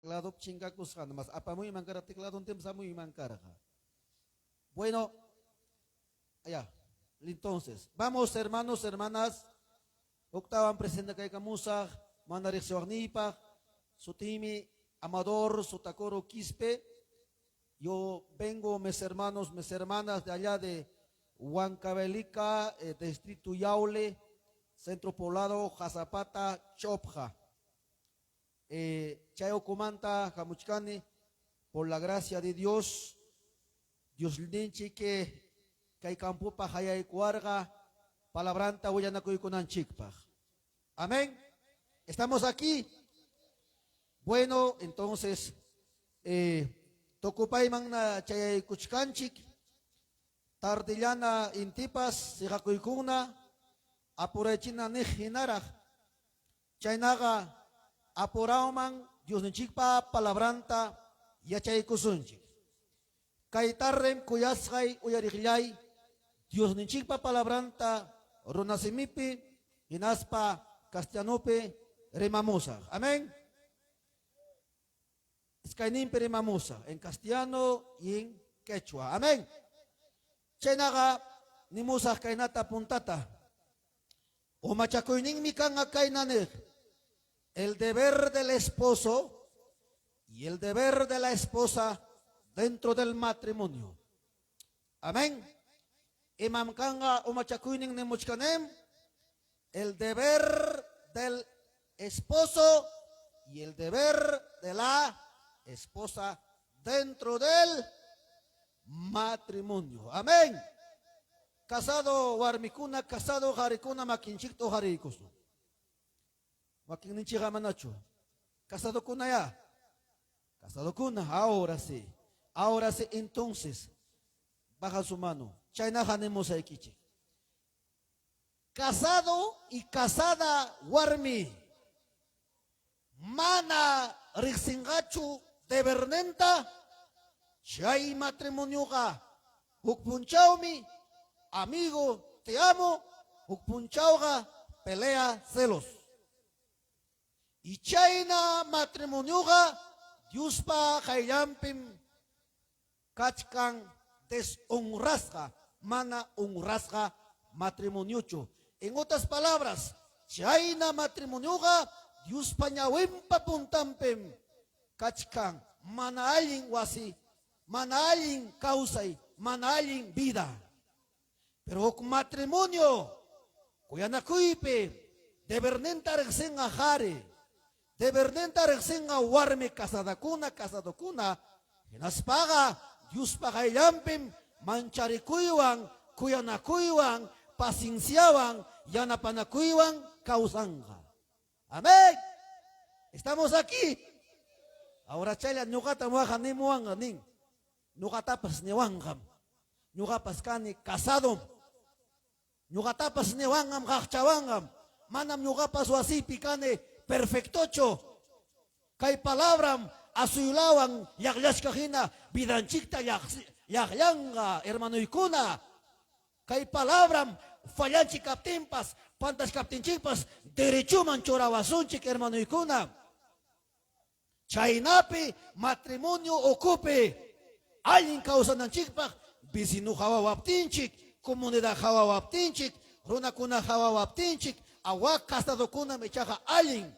Teclado chingakusqa mas apamuy mankara teclado temsamuy mankaraja. Bueno, allá. Entonces, vamos hermanos, hermanas, octavan presente kay kamusa, mandarik nipa, sutimi, amador, sutacoro quispe. Yo vengo, mis hermanos, mis hermanas de allá de Huancavelica, distrito Yaule, centro poblado, Jazapata, Chopja. Chayo Comanta, Jamuchcani, por la gracia de Dios, Dios linchi que hay campo pa hayay cuarga, palabranta huyanakuy kunan chikpa. Amén. Estamos aquí. Bueno, entonces, tokupay man na chay kuchkanchik, tardillana intipas, sigakuykuna, apurechina nijinaraj, chaynaga, apurauman, Dios ninchikpa palabranta, yachay kusunchik. Kaitarrem kuyashay uyariglay, Dios ninchikpa palabranta, runasimipi, inaspa, castellanope, remamusa. Amén. Escainimpe remamusa, en castellano y en quechua. Amén. Chenaga, nimusa kainata puntata. O machakuinin mi kan kainanek. El deber del esposo y el deber de la esposa dentro del matrimonio. Amén. Imam kanga umachakuinin ni muchkanem. El deber del esposo y el deber de la esposa dentro del matrimonio. Amén. Casado warmikuna, casado harikuna makinchikto harikusu. Makinchiga manacho. Casado kuna ya. Casado kuna, ahora sí. Ahora sí, entonces, baja su mano. Chayna hanemos aikichi. Casado y casada warmi. Mana rixingachu de bernenta. Chay matrimonio ga. Hukpunchaumi. Amigo, te amo. Hukpunchauga. Pelea celos. Y chayna matrimonio ga. Diuspa kayampim. Kachkan deshonrasga. Mana honrasga matrimonio. En otras palabras, chayna matrimonio ga. Dios pañawimpa puntampem. Kachkan. Mana alin wasi. Mana alin causay. Mana alin vida. Pero con matrimonio. Kuyanakuipe. De bernenta rexen a jare. De bernenta rexen a warme casadakuna. Casadokuna. Enaspaga. Dios pagayampem. Mancharikuywan. Kuyanakuywan. Pasinciawan. Yanapanakuywan. Causanga. Amén. Estamos aquí. Ahora chaya nyugata muaja ni muanga ning. Nyugatapas ni wangam. Nyugapas kani casado. Nyugatapas ni wangam kachawangam. Manam nyugapas wasipi kane perfectocho. Kay palabram asuylawan yaglashkajina vidanchikta yaglanga hermano ikuna. Kay palabram fallanchi kaptimpas. Pantas kaptinchipas derechuman chorawasunchik hermano ikuna. Chaynapi matrimonio ocupe. Alguien causananchikpak. Vecino hawawaptinchik. Comunidad hawawaptinchik. Runakuna hawawaptinchik. Awak casadokuna mechaja alguien.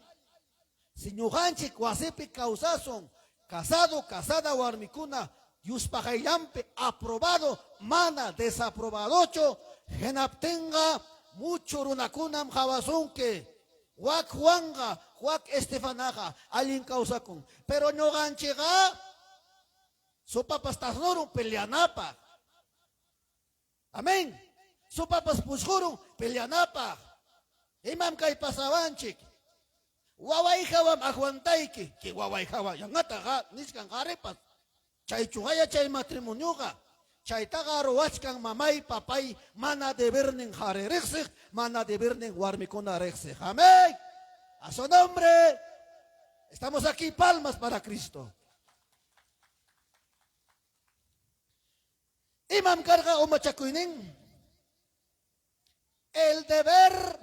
Siñujanchik wasipi causason. Casado, casada warmikuna. Yuspajayampe aprobado. Mana desaprobadocho. Genaptenga. Mucho runakunam jawasunke. Wak Juanga, Wak Estefanaja, alguien causa con. Pero no ganchega. Su papas tasnorum peleanapa. Amén. Su papas pusjurum peleanapa. Imam kay pasabanchik. Wawai jawam aguantaiki. Que wawai jawam. Yangata niskan garepas. Chay chugaya chay matrimonio ga. Chaytaga roachkan mamay papay mana de vernen jare rexig, mana de vernen warmikona rexig. Amén. A su nombre. Estamos aquí, palmas para Cristo. Imam carga o machakuinin. El deber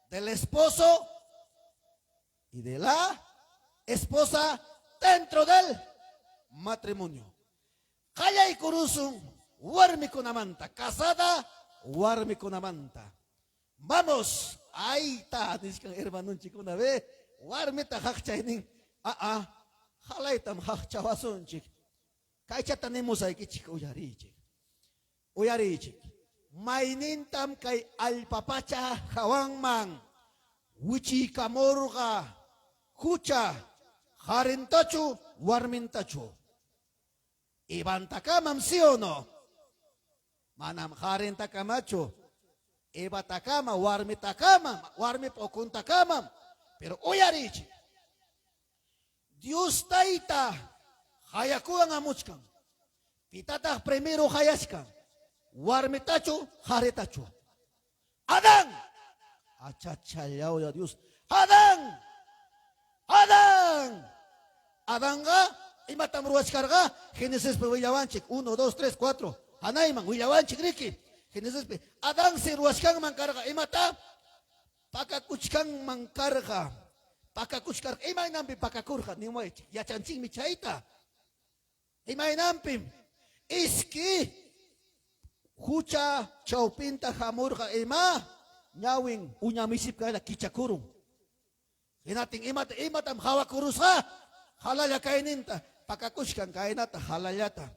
del esposo y de la esposa dentro del matrimonio. Kaya ikurusun warmi kunamanta, casada warmi kunamanta. Vamos, ahí está, dice que hermano chico una vez, warmi ta hakchaining, halay tam hakchawasun chik. Kaya tenemos aquí chico uyari chik. Mainintam kay alpapacha hawangman, wichi kamorga, kucha, harintachu, warmintachu. Ibantakamam sí o no? Manam harintakamacho. Ibatakama, warmitakama, warmipokuntakamam. Pero uyarichi. Dios taita, hayakuan amuchkan. Pitata primero hayashkan. Warmitachu, haritachu. Adán. Achachayao ya Dios. Adán. Adán. Adán ga. Imatam ruas carga. Génesis pe willawanchik. 1, 2, 3, 4. Anayman willawanchik riki. Génesis pe. Adán se ruaskan man carga. Imata. Pakakuchkan man carga. Pakakuchkan. Imaynampi pakakurja. Ni muech. Yachanchik mi chaita. Imaynampim. Iski. Hucha chaupinta hamurga ima nyawing unyamisip kaya kichakurung. Inating imatam hawakurusha halaya kaininta pakakushkan kainata halayata.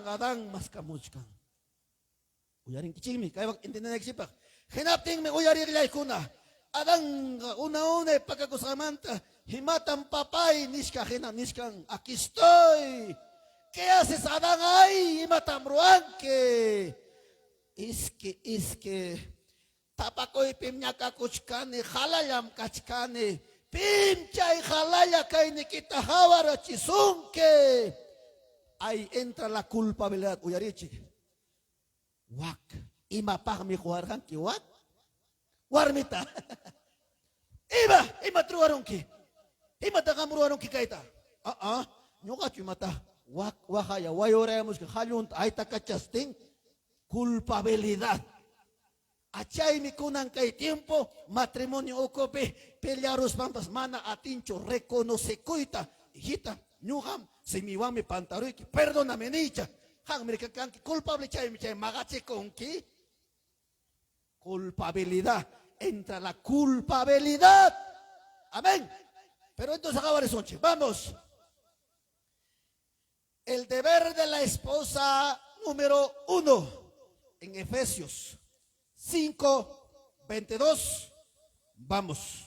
Adang mas kamuchkan. Uyaring kichimi kaya wag intinay nagsipak. Hinapting me uyari kilay kuna. Adang una pakakusamanta himatam papay niskang akistoy. ¿Qué haces, Adán? Ay, matamruanque. Es que, tapakoy pimñaka kuchkane, halayam kachkane, pimchay halaya kaini kita hawara chisunque. Ahí entra la culpabilidad, uyarichi. Wak, imapag mi kuharhan ki wak? Warmita. Ima truarunki. Ima tagamruarunki kaita. Nyuka chumata. Wahaya, wayoremos que halunt aita cachasting culpabilidad. Achay mi kunan kay tiempo matrimonio okope pelearos pampas mana atincho reconoce kuita hijita nyuham si mi wami pantaruiki perdóname nicha hang mereka kanki culpable chay magache konki culpabilidad entra la culpabilidad. Amén. Pero entonces acaba de sonche. Vamos. El deber de la esposa número 1 en Efesios 5:22. Vamos.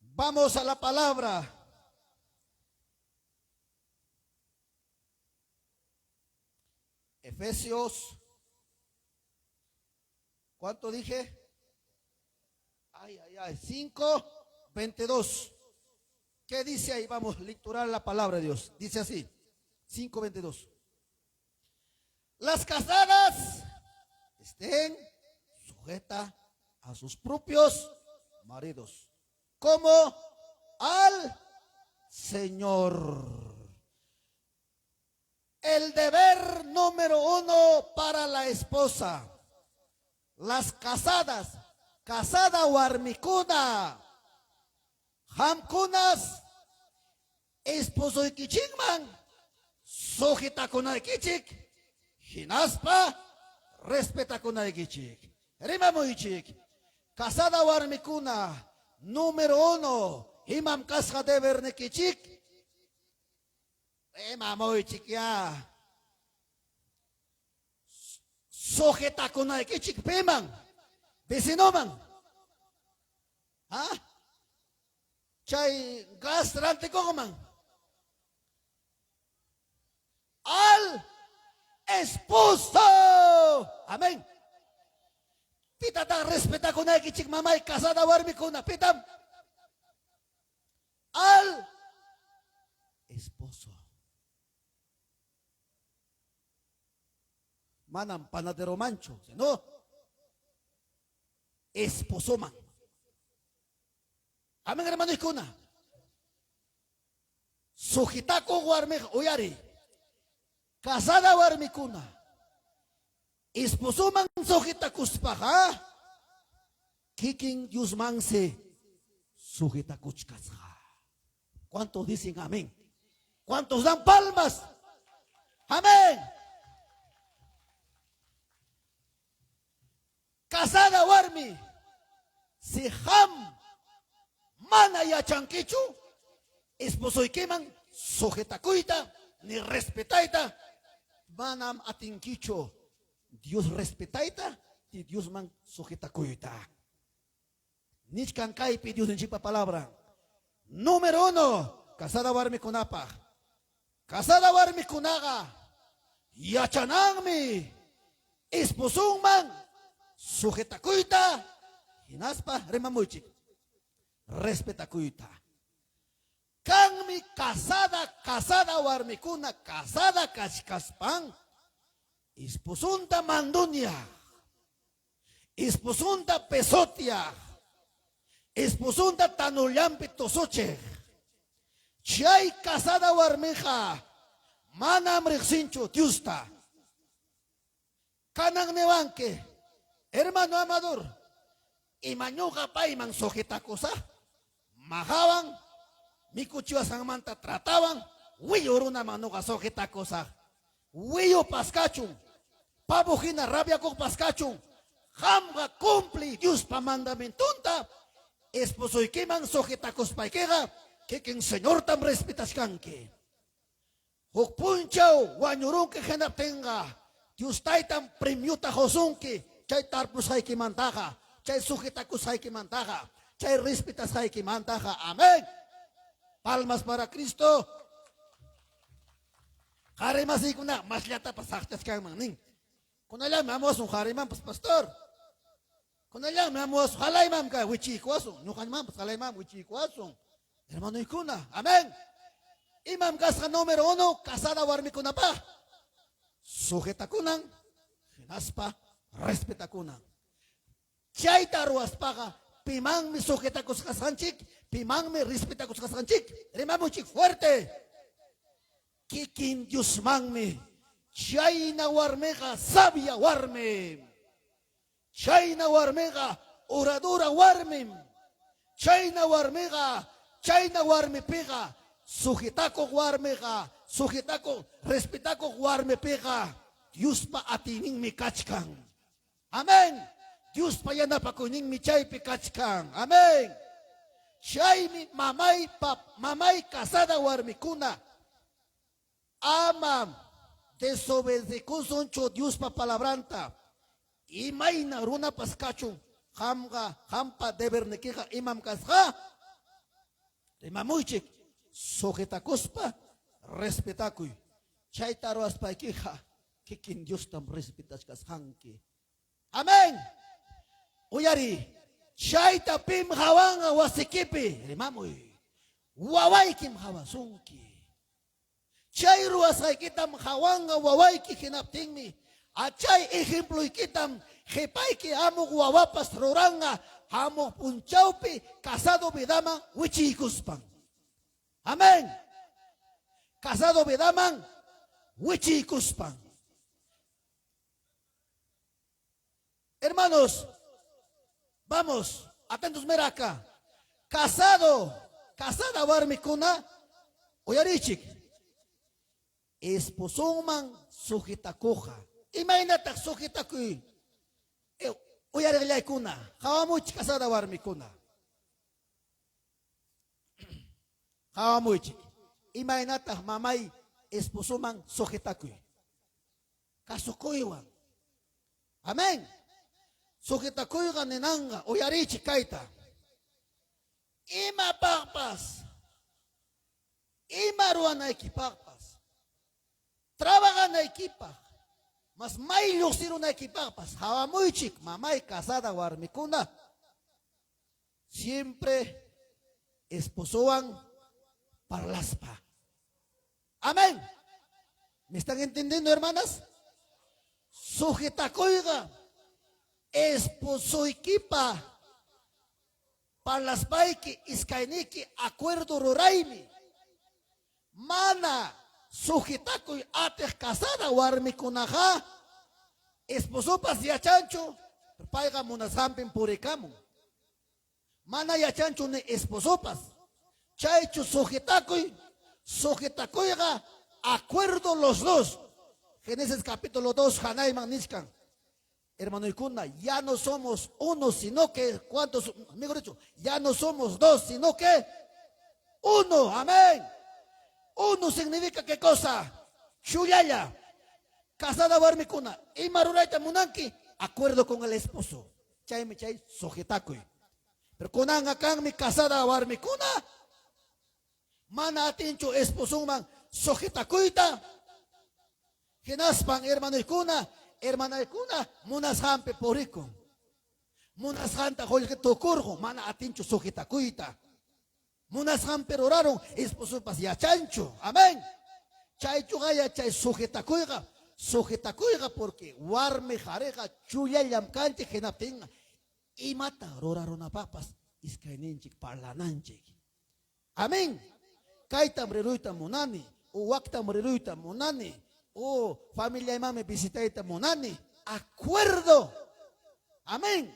Vamos a la palabra. Efesios. ¿Cuánto dije? 5:22. ¿Qué dice ahí? Vamos a lecturar la palabra de Dios. Dice así, 5:22. Las casadas estén sujetas a sus propios maridos, como al Señor. El deber número 1 para la esposa. Las casadas, casada warmikuna. Hamkunas esposo ikichingman sujita kuna ikichik hinaspa respeta kuna ikichik rima muichik casada warmikuna número 1 himam kasha deber nikichik rima muichik ya sujita kuna ikichik pimang bisinoman chay gastrante coman al esposo. Amén. Pitata respeta con el kichik mamay casada warmi kuna pitam al esposo. Manam panadero mancho, no esposo man. Amén, hermano Ikuna. Sujitako warmi uyari. Casada warmi kuna. Esposo man sujitakuspaha. kikin Dios manse sujetakuchkasja. ¿Cuántos dicen amén? ¿Cuántos dan palmas? Amén. Casada warmi, si ham mana ya chanquichu, esposo y queman, sujetakuita, ni respetaita, manam atinquicho, Dios respetaita, y Dios man sujetakuita. Nichkan kaipi Dios en chipa palabra. Número 1, casada warmi kunapa. Casada warmi kunaga, yachanangmi, esposo man, sujetakuita, hinaspa remamuchik, respetakuita. Kanmi casada warmikuna, casada kachkaspan, esposunta mandunya, esposunta pesotia, esposunta tanullampi tosoche, chay casada warmija, manam rixincho tiusta, kanang newanke, hermano amador, y mañuja pa y man sujetakosa, majaban, mi cuchillo sangmanta trataban, huillo una manuga sujetakosa, huillo pascachun, pabujina rabia con pascachun, jamga cumpli Dios pa mandamentunta, esposo y queman sujetakos paikega, que quien señor tam respetas canque. Hukpunchao, guanyurun que genap tenga, Dios taitan premiuta josunki, chay tarpus hay que mantaja, chay sujetakos hay que mantaja, chay respetas hay que mantaja, amén. Palmas para Cristo. Harimas y kuna, más llata pasachtas que manin. Con ella me amos un harimam, pues pastor. Con ella me amos halaimam ka, wichi kuasun. No harimam, pues halaimam, wichi kuasun. Hermano y kuna, amén. Imam gasca número 1, casada warmi kuna pa. Sujeta kunan, hinaspa, respeta kunan. Chaita ruaspaga, pimang mi sujeta kus kasanchik, pimang mi respeta kus kasanchik. Rimamuchik fuerte. Kikin Dios mangmi, chaina warmega, sabia warme. Chaina warmega, oradora warmem. Chaina warme pega. Sujetaco warmega, sujetaco, respetaco warme pega. Dios pa atining mi kachkan. Amén. Dios pa yana pa kuning mi chay pi kachkan. Amén. Chay mi mamay casada warmi kuna. Amam, desobedecun cho Dios pa palabranta. Imayna runa pascacho, hampa debernequija imam kasja. Rimamuchik, sujetakospa, respetakuy. Chaitaro aspaikija, kikin Dios tam respetas kasjanki. Amén. Uyari, chaita pim hawanga wasikipi, rimamuy. Wawaikim hawasunki. Chay ruasay kitam hawanga wawayki hinaptingmi. Achay ejemplo ikitam jepayki amuk wawapas ruranga amuk punchaupi casado vidaman wichikuspan. Amén. Casado vidaman wichikuspan. Hermanos, vamos, atentos meraca. Casada warmikuna, oyarichik. Esposuman sujetakuja. Imagínate sujetakuy. Uyariglay kuna. Hawamuch casada warmi kuna. Hawamuch. Imagínate mamay esposuman sujetakuy. Kasukuywan. Amén. Sujetakuyga nenanga. Uyarichi kaita. Ima pagpas. Ima ruana ekipagpas. Trabaja na equipa, mas may luxiro na equipa, pas hawamuy chik, mamay casada warmikuna, siempre esposoan parlaspa. Amén. ¿Me están entendiendo, hermanas? Sujetakoiga, esposo equipa, parlaspaiki, iskainiki, acuerdo ruraimi, mana. Sujetakoy ates casada warmikunaja esposo pasia chancho paiga munasampin purikamu Mana yachanchu ne esposopas. Chaychu sujetakuyga, acuerdo los dos. Génesis capítulo 2, Hanayman Nishkan. Hermano Ikuna, ya no somos uno, sino que, ¿cuántos? Mejor dicho, ya no somos dos, sino que uno, amén. Uno significa qué cosa? Shuyaya, casada warmikuna, y maruraita munanki, acuerdo con el esposo. Chay me chay, sujetakuy. Pero kunan acá mi casada warmikuna, mana atincho esposo man, sujetakuyta. Genaspan, hermano Ikuna, hermana Ikuna, munas hampe poriko. Munas hanta holke tokurgo, mana atincho sujetakuyta. Munas hampe oraron, esposo pas ya chancho, amén. Chay chugaya, chay sujetakuyga, porque warme jareja, chuyayam canche, genaptinga. Y mata, rorarona papas, iskaininchik, parlananchik. Amén. Kaitam reruita monani, o waktam reruita monani. Oh, familia y mame visitaita monani. Acuerdo. Amén.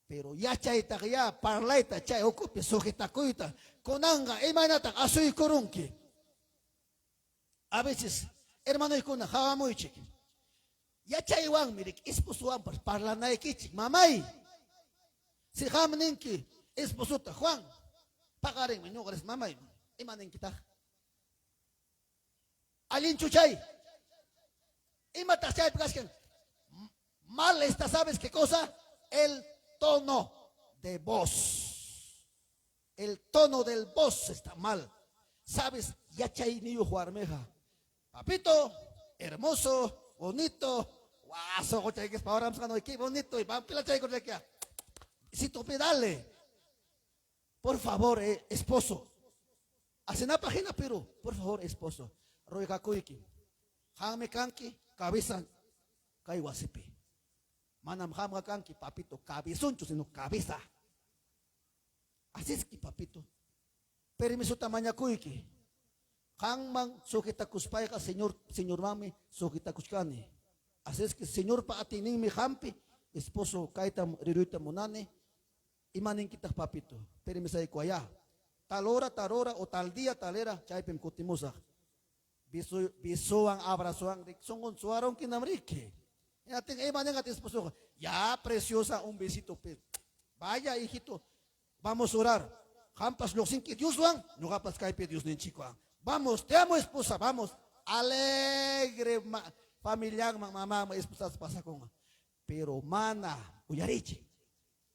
Pero ya chaita ya parlaita chay ocupe sujetakuita. Konanga, emanata, asui korunki. A veces, hermano y kuna, muy chiqui. Ya chay wan, mirik, esposuan, parlana kichik, mamay. Si hamninki, esposuta, Juan, pagaren, menugres, mamay, emanen kita. Alin chuchay. Y matachay, mal está, ¿sabes qué cosa? El tono de voz. El tono del voz está mal. ¿Sabes? Ya chay ni juarmeja. Papito, hermoso, bonito. Guaso, chay que es para ahora, qué bonito. Y pampila chay, si tú pedale. Por favor, esposo. Hace una página, pero, por favor, esposo. Ruega kuiki, jame kanki, cabeza, kaiwasipi. Manam jama kanki, papito, cabezoncho, sino cabeza. Así es que, papito. Permiso tamaña kuiki. Hangman, sujeta kuspaiga, señor mami, sujeta kuskani. Así es que, señor pa atinin mi jampi, esposo, kaitam, riruita monane, y manin quitas, papito. Permiso de cuaya. Tal hora, o tal día, tal era, chaipem kutimusa. Bisuan, abrazoan, son suaron kinamrike. Ya, preciosa, un besito. Vaya, hijito, vamos a orar. Jampas los sin que Dios van, no jampas caipe Dios ni chico. Vamos, te amo, esposa, vamos. Alegre, familiar, mamá, esposa, pasa con. Pero mana, uyariche.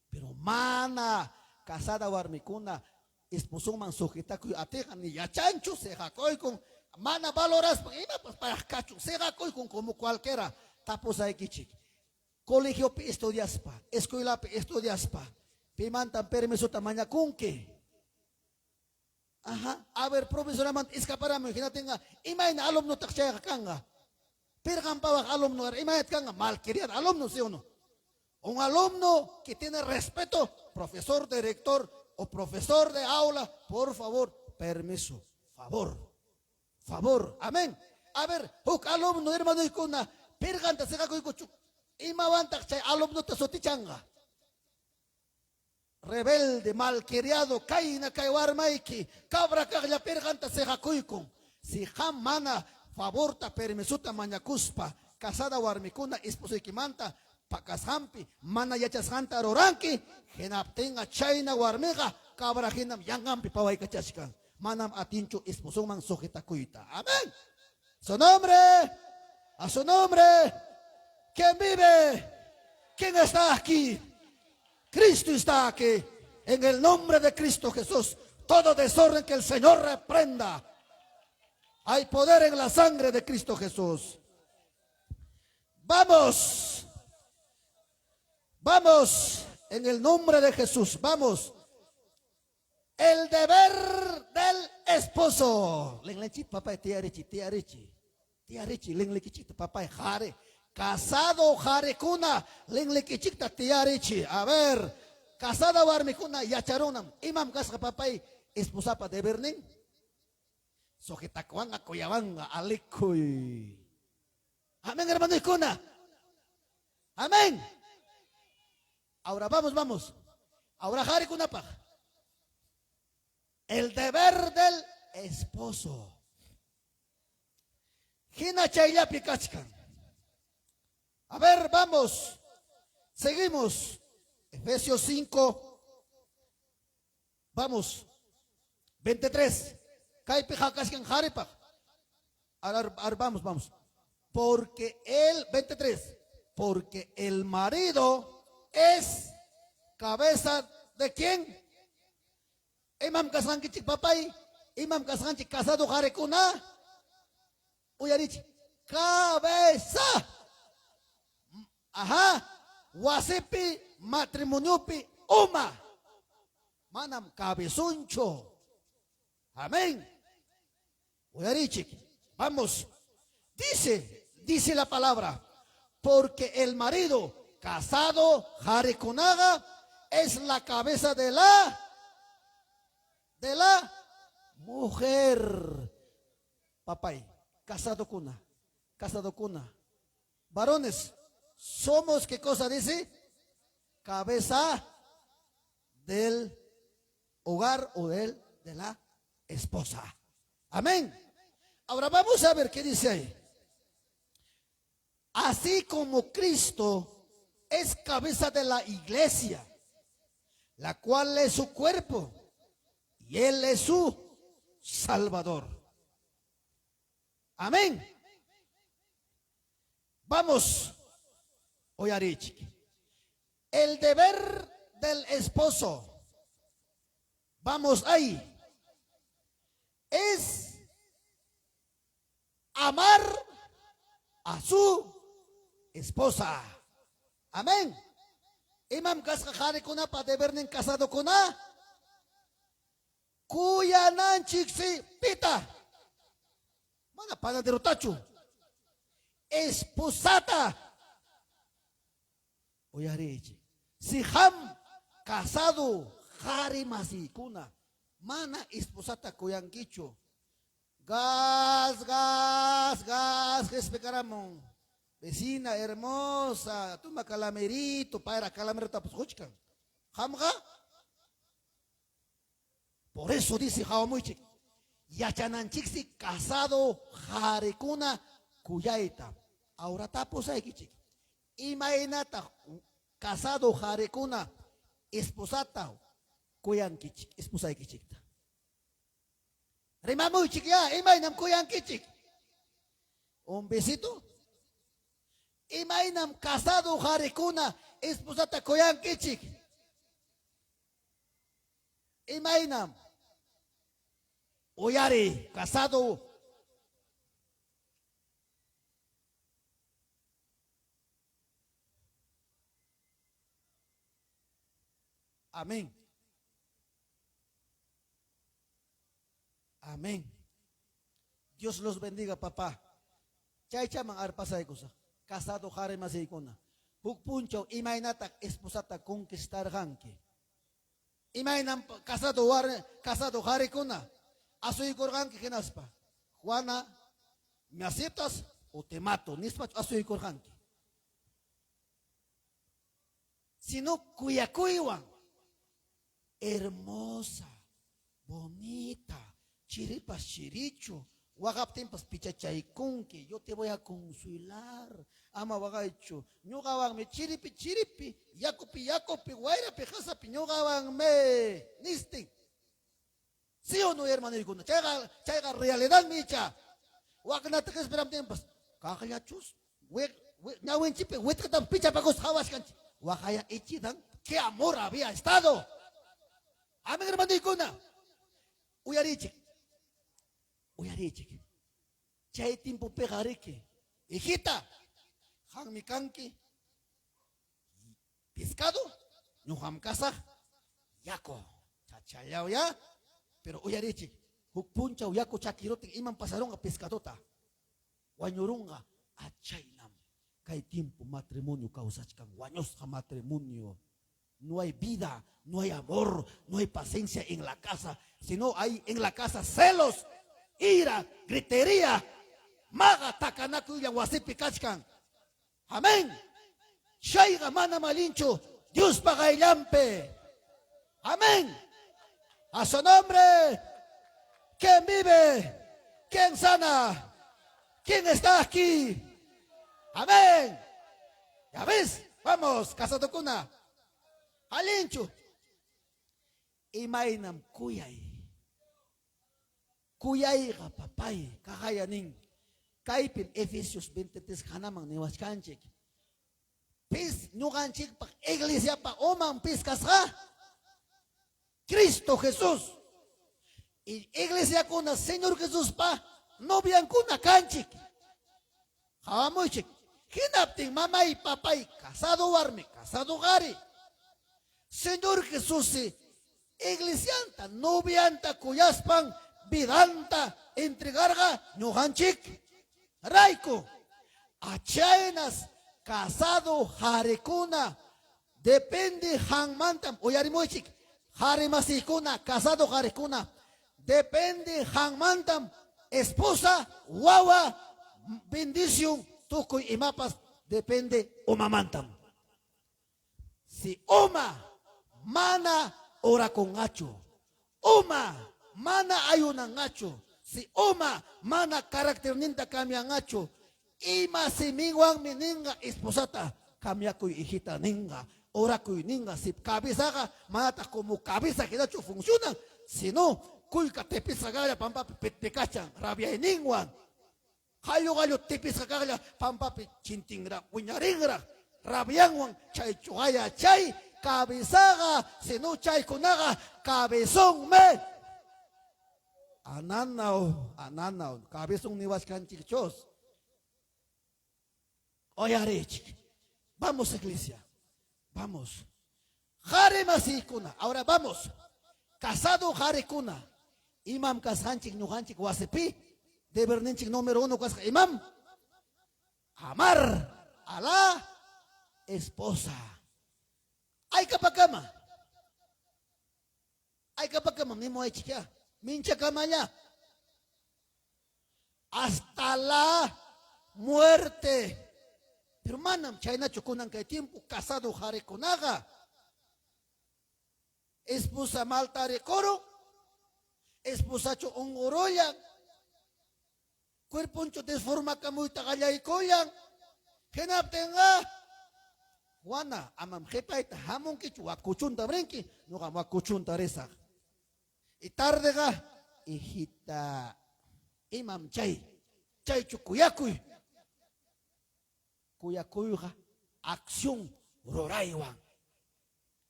Pero mana, casada warmicuna, esposo man sujeta, atejan ni ya chancho, se jacoy con. Mana valoras, pues para cacho, se jacoy con como cualquiera. Tapos hay que colegio estudiaspa, escuela estudiaspa. Pimantan permiso tamaña kunke. Ajá, a ver, profesora, escapara, imagínate, imagina alumno taxaya kanga. Pergan pawak alumno, imagínate kanga, malquerido alumno, ¿sí o no? Un alumno que tiene respeto, profesor, director o profesor de aula, por favor, permiso, favor, amén. A ver, huk alumno, hermano, y kuna, perganta se cago y cochu, imavanta, alumno te sotichanga. Rebelde, malcriado, caina, caiwarmaiki, cabra, caglia, perganta, se jacuicon. Si jamana, favorta, permisuta, mañacuspa, casada, warmicuna, esposo y quimanta, pacashampi, mana yachas hanta, roranki, genaptenga, chaina, warmega, cabra, genam, yangampi, pawai, cachascan. Manam atincho, esposo, man, sujeta, cuita. Amén. A su nombre, ¿quién vive? ¿Quién está aquí? Cristo está aquí. En el nombre de Cristo Jesús, todo desorden que el Señor reprenda. Hay poder en la sangre de Cristo Jesús. Vamos en el nombre de Jesús. Vamos. El deber del esposo. Papá, tía Richi, papá, jare. Casado jare kuna, lenlekichikta tía Richi. A ver, casada warmikuna yacharunam. Imam kasca papay, esposa pa deber ning. Sojetakuanga koyabanga alikuy. Amén, hermano y kuna. Amén. Ahora vamos. Ahora jari kunapaj. El deber del esposo. Hina chayllapi kachkan. A ver, vamos. Seguimos. Efesios 5. Vamos. 23. Kaipija kachkan jaripaj. Ahora vamos. Porque el 23. Porque el marido es cabeza de quién? Imam kasanki papay. Imam kasanki casado jarekuna. Uyarich. Cabeza. Ajá. Wasipi matrimoniopi uma. Manam cabezuncho. Amén. Uyarich. Vamos. Dice la palabra. Porque el marido casado jarekunaga es la cabeza de la mujer. Papay, casado kuna. Varones, somos, ¿qué cosa dice? Cabeza del hogar o de la esposa. Amén. Ahora vamos a ver qué dice ahí. Así como Cristo es cabeza de la iglesia, la cual es su cuerpo, y Él es su Salvador. Amén. Vamos, Oyarich. El deber del esposo, vamos ahí, es amar a su esposa. Amén. Imam kaskajari kuna pa debernin casado kuna. Kuyanan chiksi pita. Mana panadero tachu. Esposata. Oyarichi. Si ham casado jari masi kuna. Mana esposata kuyankicho. Gas, respecaramon. Vecina hermosa, toma calamerito, para calamerito, pues escuchan. Hamga. Por eso dice Jawamuichik, Yachananchiksi casado jarekuna kuyaita. Ahora tapos hay kichik. Imainata casado jarekuna esposata kuyankichik, esposa kichikta. Rimamuichik ya, imainam kuyankichik. Un besito. Imainam casado jarekuna esposata kuyankichik. Imainam. Oyari, casado. Amén. Amén. Dios los bendiga, papá. Chay chaman arpasay cosa. Casado jare masikuna. Pukpuncho imainata esposata conquistar hanki. Imainam casado jare kuna. Asoy korgan que genaspa. Juana, ¿me aceptas o te mato? Nispa asoy korgan. Sino cuyacuiwan. Hermosa, bonita, chiripas chiricho, wagaptimpas pichachaikunki, yo te voy a consular. Ama wagaicho, ñugawan me chiripi, yacopi, guairapi, jasapi, ñugawan me, nisti. ¿Sí o no, hermano? Chaiga realidad, micha. Wagnata que esperam tiempos. Cajayachus, ñawen chipe, huetcatan picha pagos hawascanchi. Wajaya ichidan, qué amor había estado. Amén, hermano Icuna. Uyarichik. Chay tiempo pegareke. Hijita. Hanmikanki. Pescado. Ñuham casa. Yako. Chachayao ya. Pero uyarichik. Hukpuncha uyako chakirote. Iman pasaron a pescadota. Guañurunga. Achaynam. Kay tiempo matrimonio causachkan. Guañosca matrimonio. No hay vida, no hay amor, no hay paciencia en la casa, sino hay en la casa celos, ira, gritería, maga, takanaku y wasipi kachkan. Amén. Shaiga mana malincho, Dios paga el lampe. Amén. A su nombre. ¿Quién vive? ¿Quién sana? ¿Quién está aquí? Amén. ¿Ya ves? Vamos, casado cuna. Alinchu. Imainam kuyay. Kuyay ka papay. Kakayaning. Kaipin Efesios 23 hanaman niwaskanchik. Pis nuganchik pa iglesia pa omang pis kasha. Cristo Jesús. Y iglesia kuna Señor Jesús pa nobian kuna kanchik. Hawamuchik. Hinapting mamay papay casado warmi, casado gari. Señor Jesús iglesianta nobianta kuyaspan vidanta entregarga nuganchik. Raiko, achainas casado harikuna depende hangmantam oyarimuchik harimasikuna casado harikuna depende hangmantam esposa wawa bendición tukuy imapas depende umamantam si uma mana ora con gacho uma mana ayunan gacho si uma mana karakter ninta kami ngacho ima si mingwang mininga esposata kami ako'y ihita ninga ora ko'y ninga si kabisa ka manata como kabisa kita chu funcionan sino kuy ka tepis kagaya pampa petpekachan rabia ningwan kayo tipis kagaya pampa chintingra unyaringra rabiangwang chay chugaya chay kabisa ka sino chay kunaga kabesong me Ananaw, kabisong niwaskanchik Diyos. Oyarech, vamos iglesia, vamos. Jare masikuna, ahora vamos. Casado jare kuna. Imam kasanchik nuhanchik wasepi, de berninchik número 1 kas imam. Amar a la esposa. Ay kapakama. Ay kapakama, mimo ay chikia. Mincha camaya hasta la muerte. Pero manam chayna chukunan que tiempo casado jare konaga. Esposa maltare coro. Esposa cho ongoroyan. Cuerponcho desforma kamuy tagayay koyan. Kenap tenga. Wana amam jepaita hamon kichu wakuchunta brinki. No gamo wakuchunta resak. Y tarde ga, hijita, imam chay chukuyakuy, ga, acción roraiwan.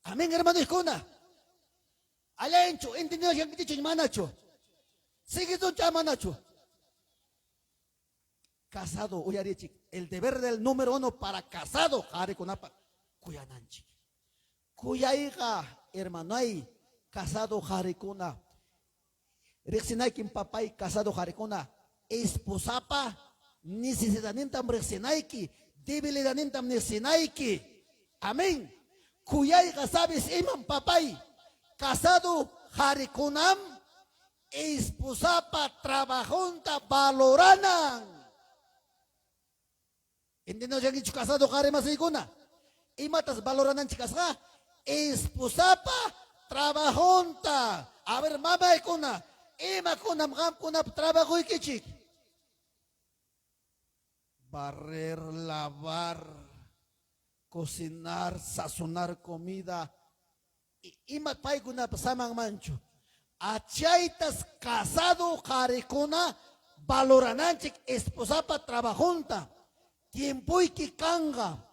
Amén, hermano Iscona. Alencho, entendido que han dicho manacho. Sigue don chamanacho. Casado, uyarichi, el deber del número 1 para casado, jare kunapa, kuyananchi. Kuyaiga, hermano ay. Casado jarikuna. Rexinaikin papay casado jarikuna. Esposapa nisisidanintam rexinaiki. Debilidanintam nisinaiki. Amén. Kuyay sabes imam papay. Casado jarikunam. Esposapa trabajonta valoranan. Entiendo yang dicho casado jarimasikuna. Imatas valoranan chicas ha. Esposapa trabajonta. A ver, mamá y kuna. Ima kuna trabajo y kichik. Barrer, lavar, cocinar, sazonar comida. Ima pay kuna pasamang mancho. Achaitas casado jarikuna valorananchik esposapa trabajonta. Tiempo y kikanga.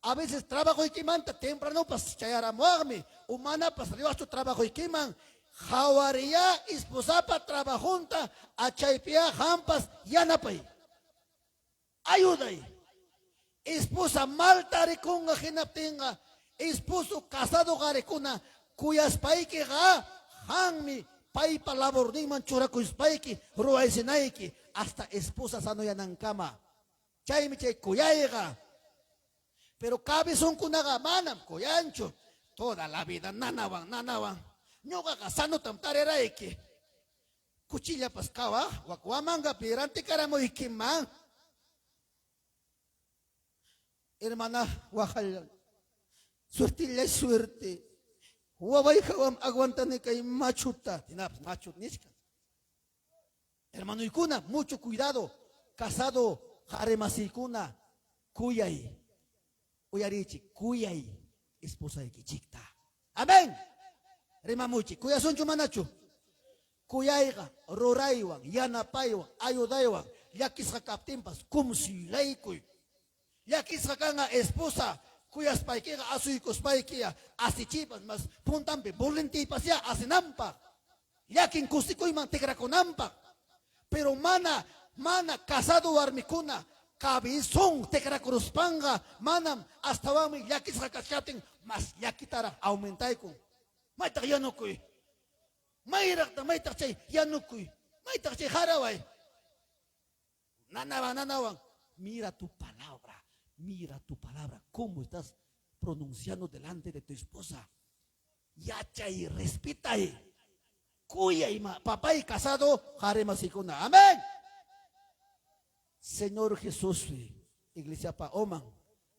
A veces trabajo y quimanta, temprano pas chayara muagme, humana pas riba su trabajo y quiman, jawaria esposapa trabajunta, a chaypia jampas yanapay. Ayuda ahí. Esposa malta recunga genaptenga, esposo casado garecuna, cuyas paiki ga, hanmi, paipa labor ni manchura cuyas paiki, ruaisinaiki, hasta esposa sano yanan kama. Chaymi chay kuyaiga. Pero cabezón kunaga manam koyancho toda la vida nanawan ñoga gasano tamtarera eke cuchilla pascaba wakwamanga pirante karamo ikiman hermana wajal suerte Wawayjawam aguantane kay machuta. Tinapas machut nishka. Hermano Ikuna, mucho cuidado. Casado, jaremasikuna, kuyay. Uyarichi, kuyay. Esposa de kichikta. Amén. Rimamuchi, kuyasun chumanachu. Kuyayga, roraywan, yanapaywan, ayudaywan, yakisqa kaptimpas, kumsilaykuy. Yakisqa kanga esposa, kuyas paykiga asuykuspaykiya, asichipas, mas puntampi, bulintipas ya, asinampa. Yakin kustikuyman tikrakunampa. Pero mana casado warmikuna, cabizón tekrakuruspanga, manam, hasta wami yakisqa kachkatin, mas yakitara aumentaykun. Maytak yanukuy. Maytak chay yanukuy. Maytak chay haraway. Nanawan. Mira tu palabra. Mira tu palabra. ¿Cómo estás pronunciando delante de tu esposa? Yacha y respeta. Cuya y papá y casado, jaremasikuna. Amén. Señor Jesús, iglesia pa oman.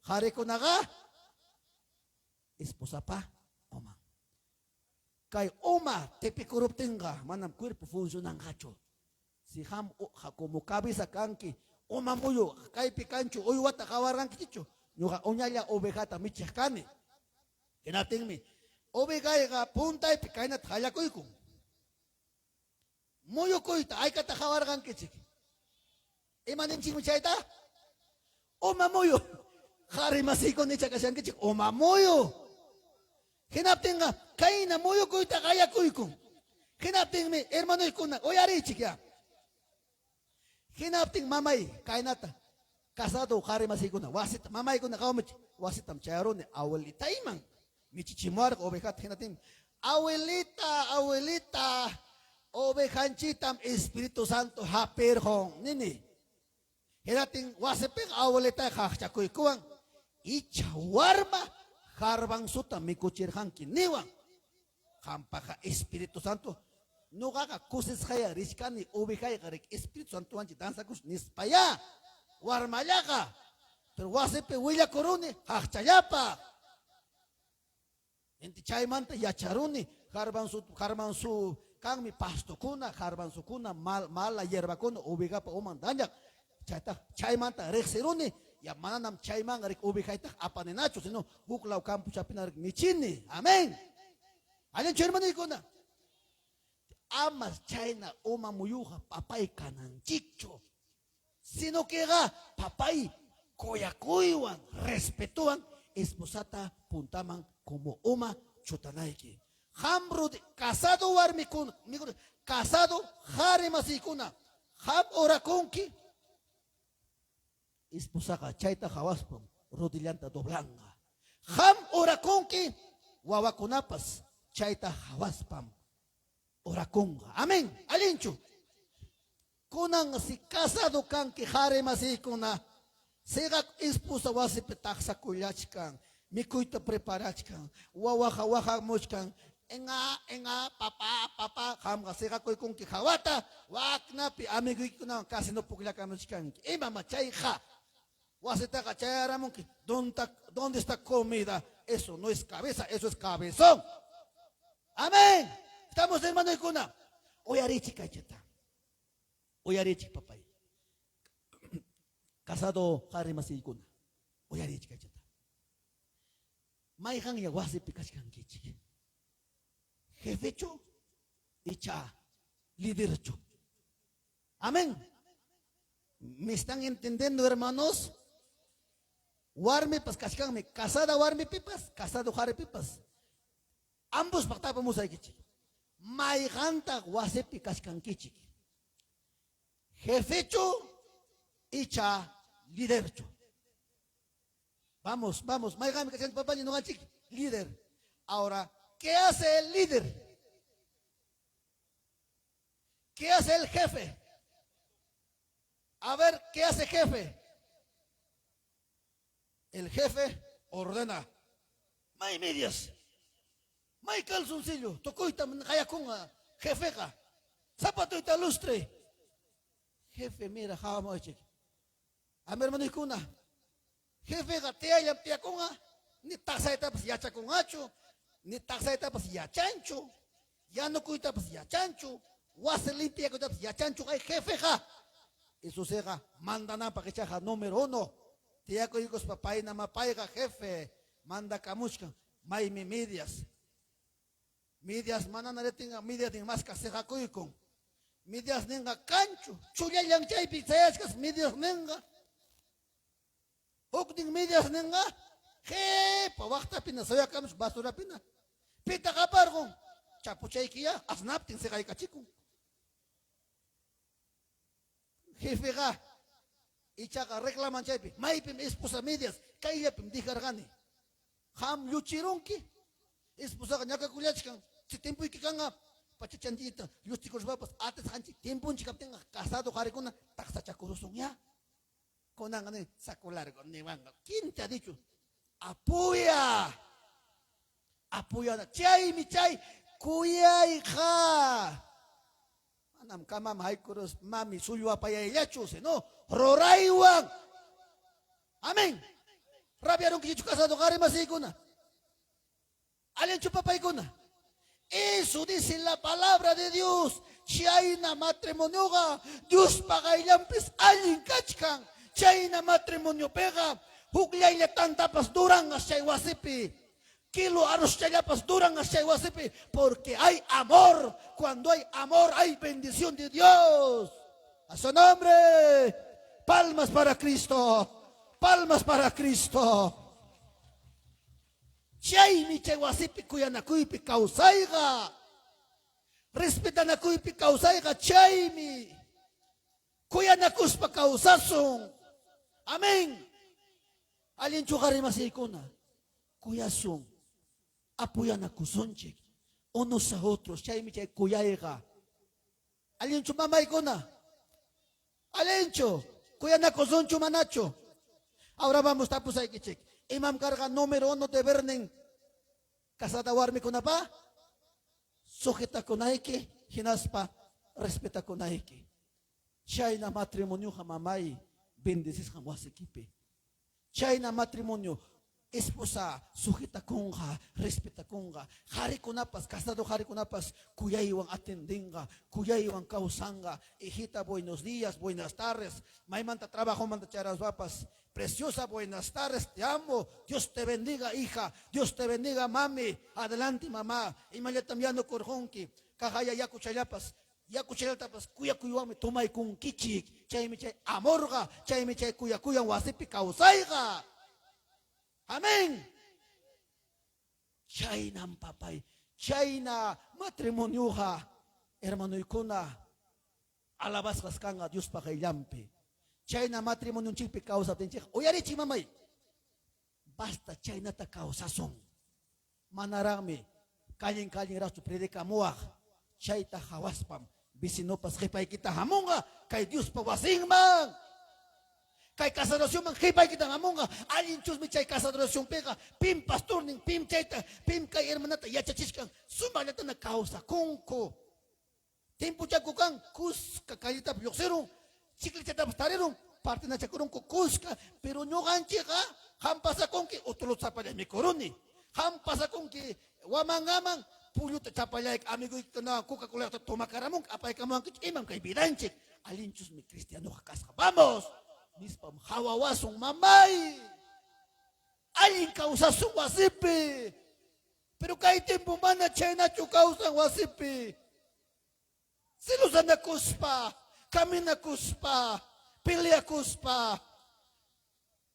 Jare kunaga. Esposa pa oman. Kay oma tepikuruptenga manam cuerpo funcionan gacho. Si ham como cabeza kanki oma muyo kay picancho oy wata kawaran kicho. Nuga oñalla ovejata michakane. Kenatingmi. Ovejaiga punta y picaina thayakuikun. Muyo koita ay kata kawaran kichik. Imanin chimuchaita? Oma muyo. Jari masiko ni chakasyan kichik. Oma muyo. Hinaptinga, kaina muyo kuita kaya kuikun. Hinaptingmi, hermano ikuna, oyarichik ya. Hinapting mamay, kainata, casado jari masikuna, wasita, mamay kuna kaumich, wasitam chayarone, abuelita iman. Michichimuar, ovejas, hinating, abuelita, ovejanchitam, Espíritu Santo, haperhon, nini. Hinating, wasiping, abuelita, hachakuikuan, ichawarma, Harbang suta mikuchirhanki niwa. Hampaka Espíritu Santo. Nugaga kusis haya rishkani ubihaya garek Espíritu Santo anchi danza kus nispaya. Warmayaga. Pero wasepe huilla corone hachayapa. Enti chaymanta yacharuni harban su kangmi pasto kuna harban su kuna mala hierba kuna ubigapa oman danyak. Chaymanta rexeruni. Ya manam chayman arik ubikaita apanenacho sino buklaw campo chapina michini. Amén. Alin hermano ikuna. Amas chayna oma muyuja papay kananchicho. Sino que ga papay koyakuywan respetuan esposata puntaman como oma chutanaiki. Hamru casado warmikun casado harimasikuna. Ham orakunki. Esposaga chaita jawaspam rodillanta doblanga. Ham orakonki wawakunapas chaita jawaspam orakonga. Amén. Alinchu. Kunan si casado kanki jare masikuna. Sega esposa wasipe taksa kuyachkan. Mikuita preparachkan. Wawaja mochkan. Enga papa hamga sega koy kunki jawata. Waknapi amiguikuna casi no puklakan mochkan. Ima machayja. Wasita cachayaramonki, ¿dónde está comida? Eso no es cabeza, eso es cabezón. Amén. Estamos hermano y cuna. Oyarichi cacheta. Oyarichi papay. Casado harimasi cuna. Oyarichi cacheta. Maihan ya wasi pikachkan kichi. Jefecho y cha lidercho. Amén. ¿Me están entendiendo, hermanos? Warme pas kashkanme, casada warme pipas, casado jare pipas. Ambos paktapamos ay kichi. Maiganta wasepi kashkan kichi. Jefecho y cha lidercho. Vamos. Maigame kashkan papá ni no chiqui. Líder. Ahora, ¿qué hace el líder? ¿Qué hace el jefe? A ver, ¿qué hace jefe? El jefe ordena. May medias. May calzoncillo. Tocoita hayakunga. Jefeja. Zapato y lustre. Jefe, mira, jawamachik. A mi hermano Ikuna. Jefe, gatea y ampiakunga. Ni taza etapas yachakungacho. ni taxaitapas yachanchu, yanukuytapas yachanchu, wasi limpiakuytapas yachanchu kay jefeja. Eso será mandana para que chaja número 1. Tiaco hijos papá y namapaiga jefe, manda camushka, may mi medias. Medias manana le tenga medias ni más caseja cuico. Medias nenga cancho, chuya yang chay pizzayas medias nenga. Hukding medias nenga. Je, pa wakta pina soya kamush basura pina. Pita kapargo, chapuchay kia, asnaptin se kay kachiko. Jefe ga, ichaga reclaman chaypi, maypim esposa medias, kaylapim dijargani. Ham luchironki, esposa ñaka kullachkan, si tiempo ikikanga, pachachantita, lusticos papas, ates hanchi, tiempo chikaptenga, casado jarikuna, taxachakurusun ya. Conangane, saco largo, ni vanga. ¿Quién te ha dicho? Apoya, apoya, chay mi chay, kuya hija. Anam kamam haikuros mami suyo apayayachuse, no, roraiwan. Amén. Rabiaron que yo casado gare masikuna. Alien chupapaikuna. Eso dice la palabra de Dios. Chaina matrimonio, Dios paga y lampes alguien cachcan. Chaina matrimonio pega. Huglayla tantapas durangas chaywasipi. Kilo arroz chayapas durangas chaywasipi. Porque hay amor. Cuando hay amor hay bendición de Dios. A su nombre. Palmas para Cristo. Palmas para Cristo. Chaymi chaywasipi kuyanakuipi kausaiga. Respetanakuipi kausaiga chaymi. Kuyanakuspa kausasun. Amén. Alien chugari masikuna. Kuyasun. Apuyanakusonchik. Unos a otros. Chaymi chay kuyaiga. Alien chumamaikuna. Alencho. Kuyanakusonchu manacho. Ahora vamos tapos a kichik. Imam carga número 1 de Bernen. Casada warmi kunapa. Sujeta kunaiki. Hinaspa. Respeta kunaiki. Chayna matrimonio jamamay. Bendecis jamwasikipe. Chayna matrimonio. Esposa, sujeta conga, respeta conga. Hari kunapas, casado hari kunapas, kuyaiwan atendenga, kuyaiwan causanga. Hijita, buenos días, buenas tardes. Maimanta trabajo, manda charas vapas. Preciosa, buenas tardes, te amo. Dios te bendiga, hija. Dios te bendiga, mami. Adelante, mamá. Y maletamiano corjonki. Cajaya ya cuchayapas. Ya cuchayatapas, kuya kuyawame, tomay kung kichik. Chay mi chay amorga. Chay mi chay kuya wasipi causaiga. Amén. Chayna papay. Chayna matrimonioja. Hermano ikuna. Alabas kanga Dios pagayampi. Chayna matrimonio chipi causa tenchik. Oyarichi mamay. Basta chayna ta causa son. Manarami. Kalin rasu predica muaj. Chayta hawaspam. Bisinopas hipay kita hamunga. Kay Dios pawasingman. Kay kasadosyon man hipay kita hamunga. Alin chus mi chay kasadosyon pega. Pim pastor ning pim chayta. Pim kay hermanata yachachishkan. Sumalata na causa kunko. Tempo chakukang kuska kayita pyoksero. Chikli chata pastarero. Parte na chakurong kukuska. Pero nyo ganchika. Hampasa kongki. Utulot sa pala mi koroni. Hampasa kongki. Wamang-amang. Pulo ta chapalaik amigo na Coca-Cola toma karamong apay kamang imam kay bidanchik. Alinchus mi Cristiano kakas. Vamos. Mispam hawawasong mamay. Alin kausasong wasipi. Pero kahit tempo man na China chukausang wasipi. Silusan na kuspa. Kami na kuspa. Pilya kuspa.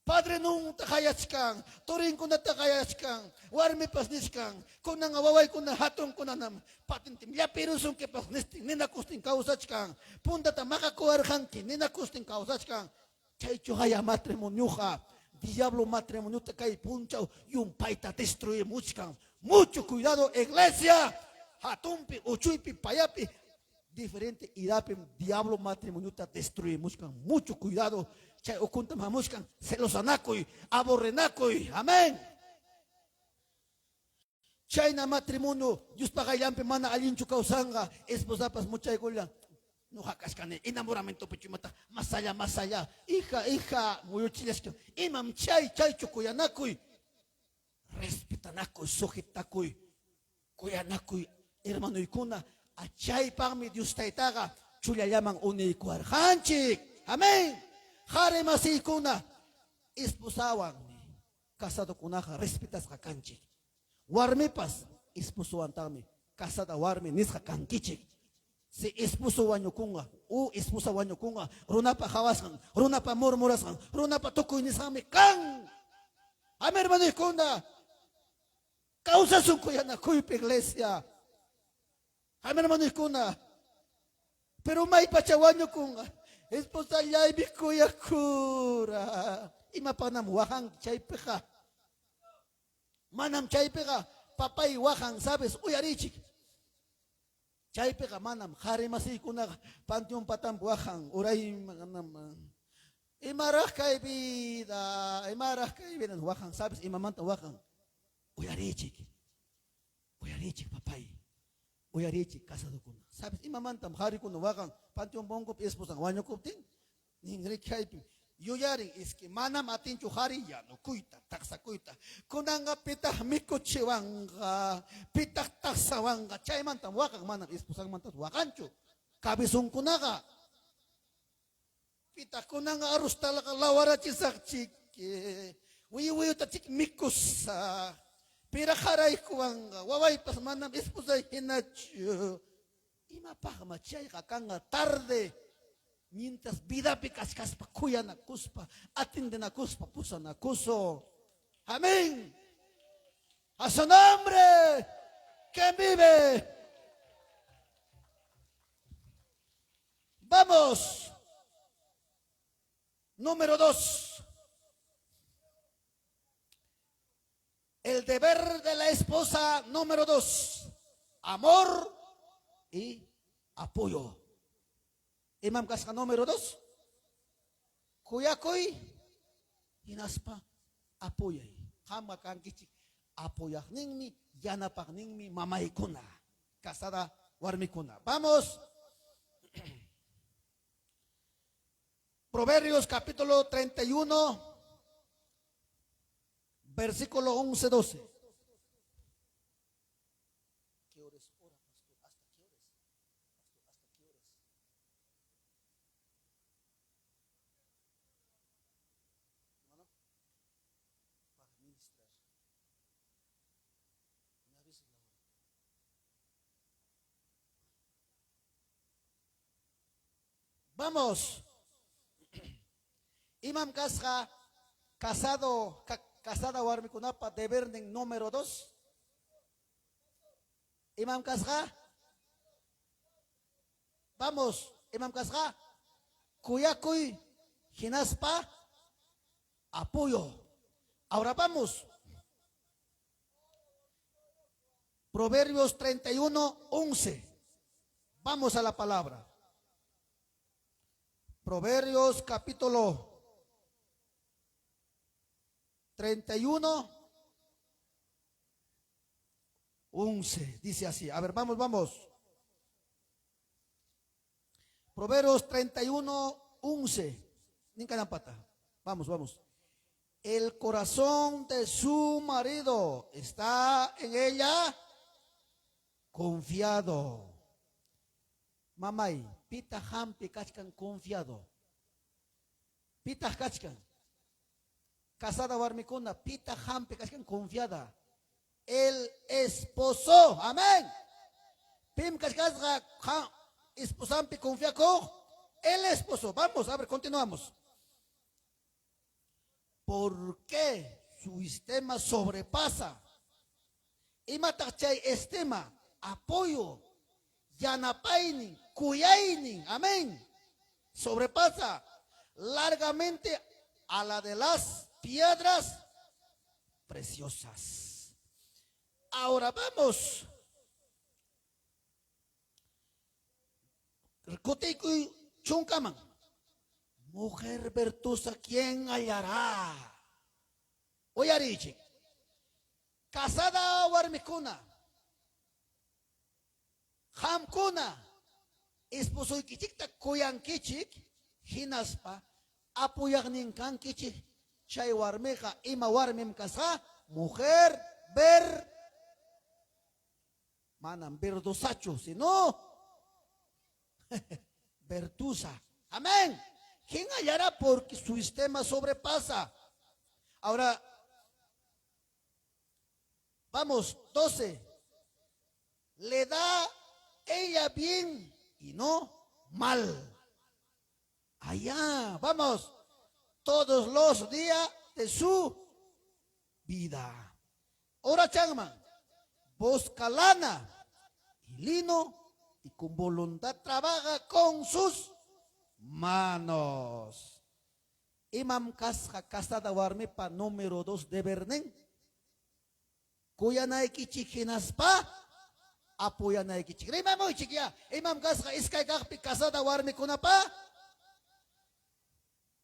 Padre nung takayachkang, turing ko na takayachkang, warmi pasniskang, kung nangawaway ko na hatong ko na nam, patintim, yapirusong ke pasnisting, ninakusting kausachkang, punta ta makakuarhangki, ninakusting kausachkang, chay chuhaya matrimonyo ka, diablo matrimonyo ta kay punchaw, yung paita destruye muchkang, mucho cuidado, iglesia, hatumpi, uchuypi, payapi, diferente idapim, diablo matrimonyo ta destruye muchkang, mucho cuidado, chay okunta mamushkan celosanakoy, aborrenakoy, amén. Chayna matrimonio, Dios pagayampe mana alinchu kausanga, esposapas muchay gola, no hakashkane, enamoramiento pechimata, más allá, hija, muyuchilashkan, imam chay chukuyanakoy, respetanakoy, sujetakoy, Kuyanakuy hermanoykuna achaypaqmi Dios taytaqa chullallaman uniykuarqanchik. Amén. Qhari masiykuna esposawanmi casadokunaqa respetasqa kanchik. Warmipas esposuwantaqmi casada warmi nisqa kankichik. Si esposo wañukunqa esposa wañukunqa runapa hawasqan, runapa murmurasqan, runapa tukuy nisqanmi kan. Amén, hermanoykuna. Causa su kuyanakuypi iglesia. Amén, hermanoykuna. Pero may pachawañukunqa esposa llaypi kuyakura. Imapanam wahan chaypiqa. Manam chaypiqa papay wahan, sabes, uyarichik. Chaypiqa manam qharimasiykunaqa panteon patampi wahan uray manam. Imaraq kay vida wahan, sabes, imamanta wahan. Uyarichik papay. Uyarichik casadokuna. Sabes, imamantam qharikuna wahan panteon bonkupi esposan wañukuptin ninrik kaypi. Yuyarin es que manam atinchu hariya no kuita, taksakuyta. Kunanga pitah mikuchiwanga, pitah taksawanga. Chaymantam wakan manam esposan mantas wakanchu. Kabizun kunaga. Pitah kunanga arus talaga lawarachisak chike. Wiyu tachik mikusa. Pira haray kuwanga. Wawaipas manam esposan hinachu. Ima pahma chay kakanga tarde. Mientras vida picascas pa cuya na cuspa, atinde na cuspa, pusa na cuso. Amén. A su nombre, que vive. Vamos. Número 2. El deber de la esposa, número 2. Amor y apoyo. Imam kasqa número 2. Kuyakuy hinaspa apoyay. Qamqa kankichik apoyaqninmi, yanapaqninmi mamaykuna, casada warmikuna. Vamos. Proverbios capítulo 31, versículo 11-12. Vamos. Imam kasqa casada warmikunapa deber ning número 2. Imam kasqa. Vamos, Imam kasqa. Kuyakuy hinaspa apoyo. Ahora vamos. Proverbios 31:11. Vamos a la palabra. Proverbios capítulo 31:11. Dice así. A ver, vamos. Proverbios 31:11. Nincanapata. Vamos. El corazón de su marido está en ella confiado. Mamay, pita hampi kachkan confiado. Pita kachkan. Casada warmikuna, pita hampi kachkan confiada. El esposo, amén. Pim kachkasga esposampi confiaco. El esposo, vamos, a ver, continuamos. ¿Por qué su sistema sobrepasa? Y matachay estima, apoyo, yanapaini, cuyaini, amén. Sobrepasa largamente a la de las piedras preciosas. Ahora vamos. Kutikuy chunkaman. Mujer virtuosa, ¿quién hallará? Oyarichi. Casada warmikuna. Hamkuna. Esposo kichikta kuyan kichik. Hinaspa. Apoyagnin kan kichik. Chay warmeja ima warmim kasa. Mujer Manam verdosacho, sino vertusa. Amén. ¿Quién hallará? Porque su sistema sobrepasa. Ahora, vamos, 12. Le da ella bien y no mal. Allá, vamos, todos los días de su vida. Ahora, Changman, busca lana y lino y con voluntad trabaja con sus manos. Imam Kasha Kasada Warmipa número 2 de Bernen. Kuyanay kichikinaspa apoyanay kichik. Rima mo chikya. Imam Kasha iskay kakpi Kasada Warmi kunapa.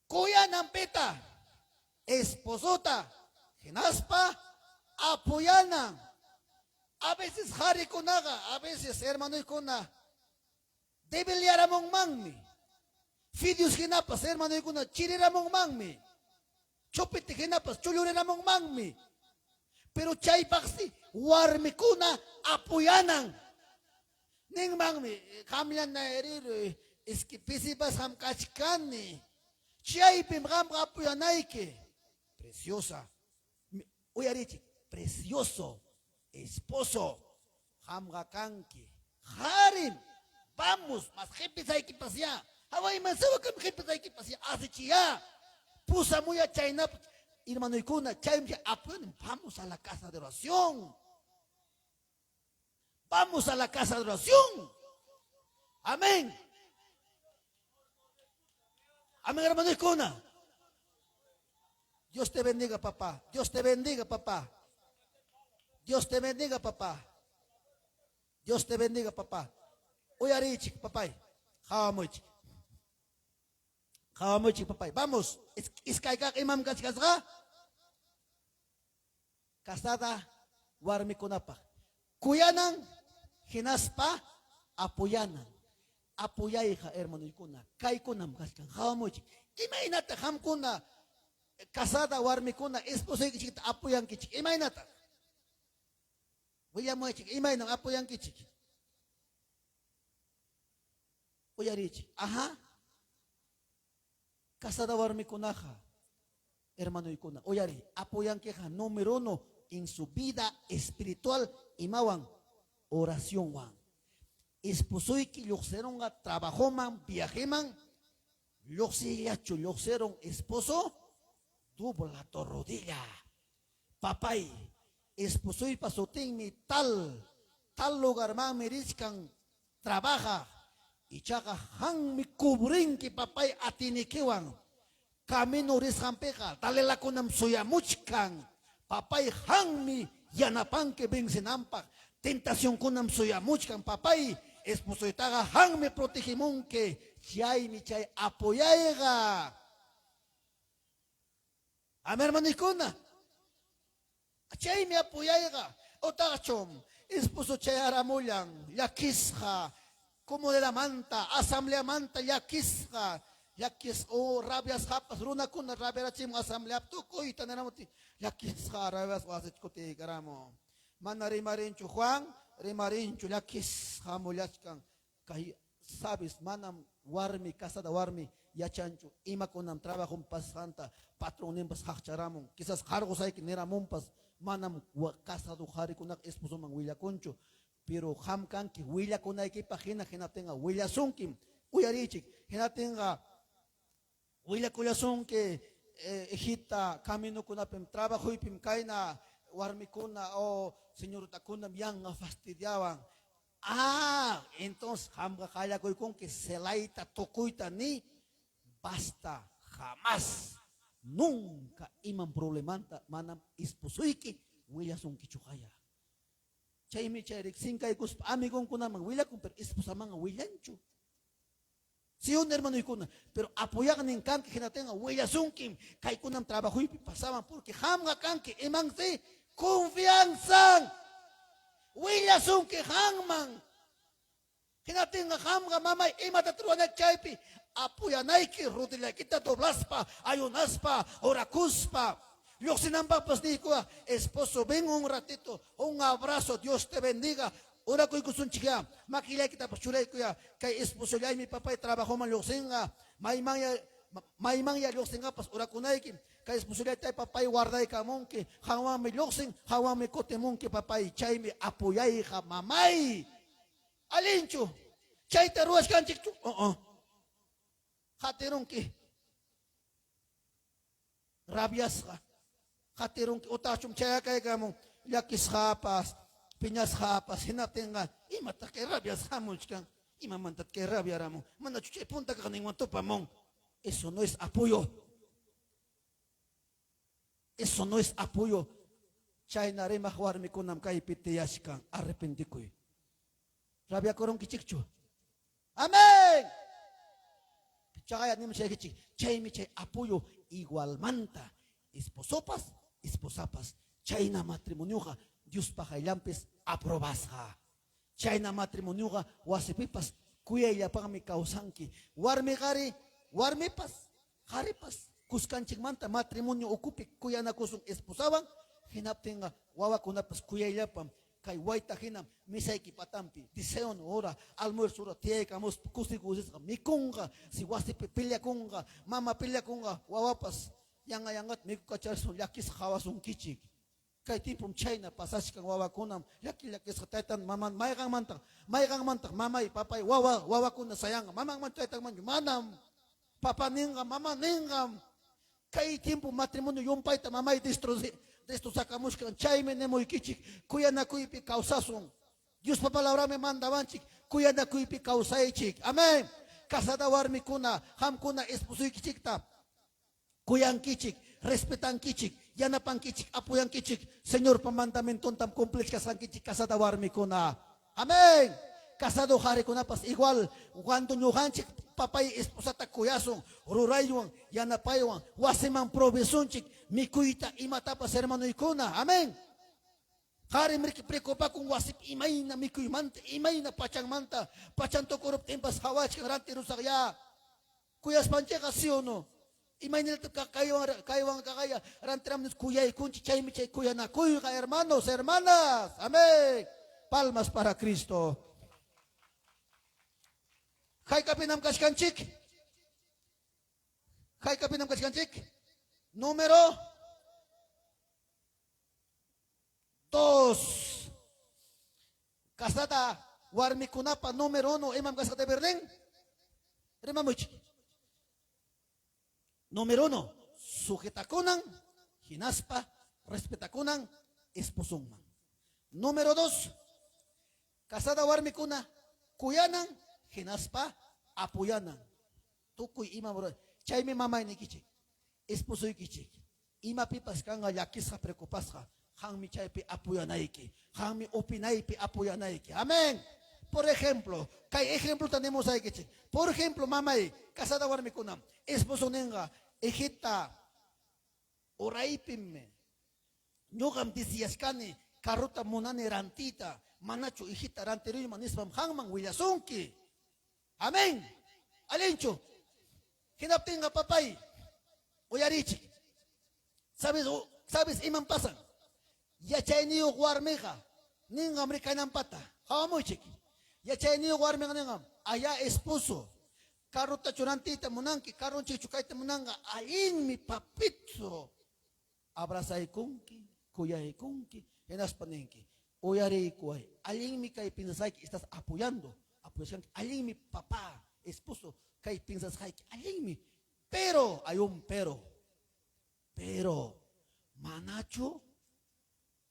Kuya nampita esposota kinaspa apoyanan. A veces hari kunaga, a veces hermano kuna debiliaramong mangmi. Fidios hinapas hermano kuna chiriramong mangmi. Chupit hinapas chuluramong mangmi. Pero chay paksi warmi kuna apoyanan. Ning mangmi kamyan na erir iskipisipas ham kachkani. Chay pimgam apoyanayke. Preciosa. Uyarichi, precioso. Esposo, hamgakanki, harim, vamos, mas jepes hay que pasear. Hawaii mansaba que jepes hay que pasear. Hace chía, pusa muy a China, hermano y cuna, China, vamos a la casa de oración. Vamos a la casa de oración. Amén. Amén, hermano y cuna. Dios te bendiga, papá. Dios te bendiga, papá. Dios te bendiga, papá. Dios te bendiga, papá. Uyarichik, papá. Hawamuchik. Hawamuchik, papá. Vamos. Iskaykak imam kachkasga. Kasada warmi kunapa. Kuyanan hinaspa apoyanan. Apoyayja hermano ikuna. Kay kunam kaskan. Hawamuchik. Imaynata ham kuna kasada warmi kuna esposa kichik apoyan kichik. Imaynata. William Mochik, imay nang apo yang kichik. Uyarichik, aha. Kasada warmi kunaja, hermano y kuna. Uyari, apo yang queja número 1 en su vida espiritual, imawan, oración wan. Esposoy que yoxeron a trabajo man, viaje man, yoxiyacho, yoxeron esposo, tuvo la torrodilla. Papay. Esposoy pasotín mi tal lugar más merizcan trabaja y chaga han mi cubrin que papay atinikiwan camino rishampeja dale la kunam suyamuchkan papay han mi yanapan que vencenampa tentación kunam suyamuchkan papay esposoy taga han mi protegimun que chay mi chay apoyaiga a mi hermano ikuna. Chay me apoyaiga, otachom, esposo chay aramulan, yakisja, como de la manta, asamblea manta, yakisja, yakis o rabias japas, runa kuna rabiarachim asamblea, tuko y taneramuti, yakisja, rabias wasechkote garamo. Mana rimarinchu Juan, rimarinchu, yakisja mulyachkan, kay sabes, manam warmi, casada warmi, yachanchu, ima kunam trabajo pasanta, patronim pas hacharamun, quizás cargos hay que neramumpas. Manam casa do hari kunak esposo man willa concho pero hamkan ki willa kunay ki pagina tenga willa sunkim uyarichik tenga willa kulasun que hita camino kunapem trabajo y pim kaina warmi kuna o señor takuna yang fastidiaban entonces hamga kaya koy con que selaita tokuita ni basta jamás. Nunca iman problemanta manam ispusuiki willa son kichukaya. Chay mi chay riksinka ikus amigon kuna mang willa kun pero ispusamang willanchu. Si un hermano ikuna pero apoyagan en kanki hinatenga willa sunkim kay kunam trabajo y pasaban porque hamga kanki iman si confianza. Willa sunki hangman. Hinatenga hamga mamay imata truanak chaypi apoyanaiki rodilla kita doblaspa ayunaspa oracuspa yoxinamba pues dijo esposo ven un ratito un abrazo Dios te bendiga ora ko'y gusto chikia, makilay kita pasyulay kuya, kay esposo liay mi papay trabajo man luksinga, may mangya luksinga pas ora kunay kim, kay esposo liay tay papay warday ka mongki, hawa mi luksing, hawa mi kote mongki papay, chay mi apuyay ka mamay. Alincho, chay taruas kanchik tu, hatirong ki, rabias ka, hatirong ki, utachum chay kay kamong, yakis hapas, piñas hapas, hinatenga, imata kay rabias hamuch kang, imamantat kay rabia ramo, manachuchay punta ka kaning pamong. Eso no es apoyo. Eso no es apoyo. Chay na rin makhwarmi ko nam kay pitiyash kang, arrepentikoy. Rabia korong kichikcho. Amen! Chakaya ni mo siya kichik, chay mi chay apoyo, igual manta, esposopas, esposapas, chay na matrimonyo ka, Dios pa kay lampes, aprobas ka. Chay na matrimonyo ka, wasipipas, kuya iya pa kami kausanki. Warmi kari, warmi pas, kari pas. Kuskanchik manta, matrimonyo ukupik, kuya na kusong esposawang, hinapting nga, wawa kunapas, kuya iya pa, kay waita hinam, misay kipatampi, diseon ora, almuerzo ora, tiye ka mos, kusi mikunga, si wasipi pilya kunga, mama pilya kunga, wawapas, yangat, mikukacharson, yakis hawasong kichik. Kay tipong China pasas kang wawa kunam laki sa taytan maman may kang mantak mamay papay wawa kuna sayang mamang man taytan man manam papa ninga mama ningam kay timpo matrimonyo yung payta mamay distro sa kamus kang chayme ne mo ikichik kuya na kuipi kausasong Dios papalabra me mandawanchik kuya na kuipi kausaychik amen kasada warmi kuna ham kuna esposo ikichik ta kuyang kichik respetan kichik yana pang kichik apuyang kichik Señor pamandamenton tam complex kasang kichik kasada warmi ko na amen kasado hari ko na pas igual cuando nyuhanchik papay esposata kuyasong rurayong yana payong wasimang provisionchik mikuita imatapas hermano ikuna amen hari mereka preocupa kung wasip imay na mikuy manta imay na pachang manta pachang to korup tempas hawach kang rantiru sakya kuyas panche kasi no imay nila kayawang kakaya rantram nus kuya ikunchi chay mi chay kuya na kuya ka hermanos hermanas amen palmas para Cristo kay kapinam kaskanchik numero 2 kasada warmi kunapa numero 1 imam kasada berdeng rimamuch Número 1, sujetakunang, hinaspa, respetakunang, esposungman. Número 2, kasada warmi kuna, kuyanang, hinaspa, apuyanang. Tukuy ima moro, chay mi mamay ni kichik, esposo kichik. Ima pipas ka nga yakis ka preocupas ka, hang mi chay pi apuyanay ki, hang mi opinay pi apuyanay ki. Amen. Por ejemplo, kay ejemplo tenemos ay kichik. Por ejemplo, mamay, kasada warmi kuna, esposo nenga, hijita, oraipime, nyogam disiaskani, karuta munani rantita, manacho hijita ranteru manismam hangman willasonki. Amen. Alincho, hinaptinga papay, uyarichi. ¿Sabes imam pasan? Ya chay niyo warmeja, ningam rikanan pata, hawamuchik. Ya chay niyo warmeja ningam, allá esposo. Karo tachurantita munanki, karo chichukaita munanga, ain mi papito. Abrazay kunki, kuyay kunki, enas panenki. Oyari kuay. Alin mi kay pinsasay que estás apoyando. Alin mi papá, esposo, kay pinsasay que alin mi. Pero, hay un pero. Pero, manacho,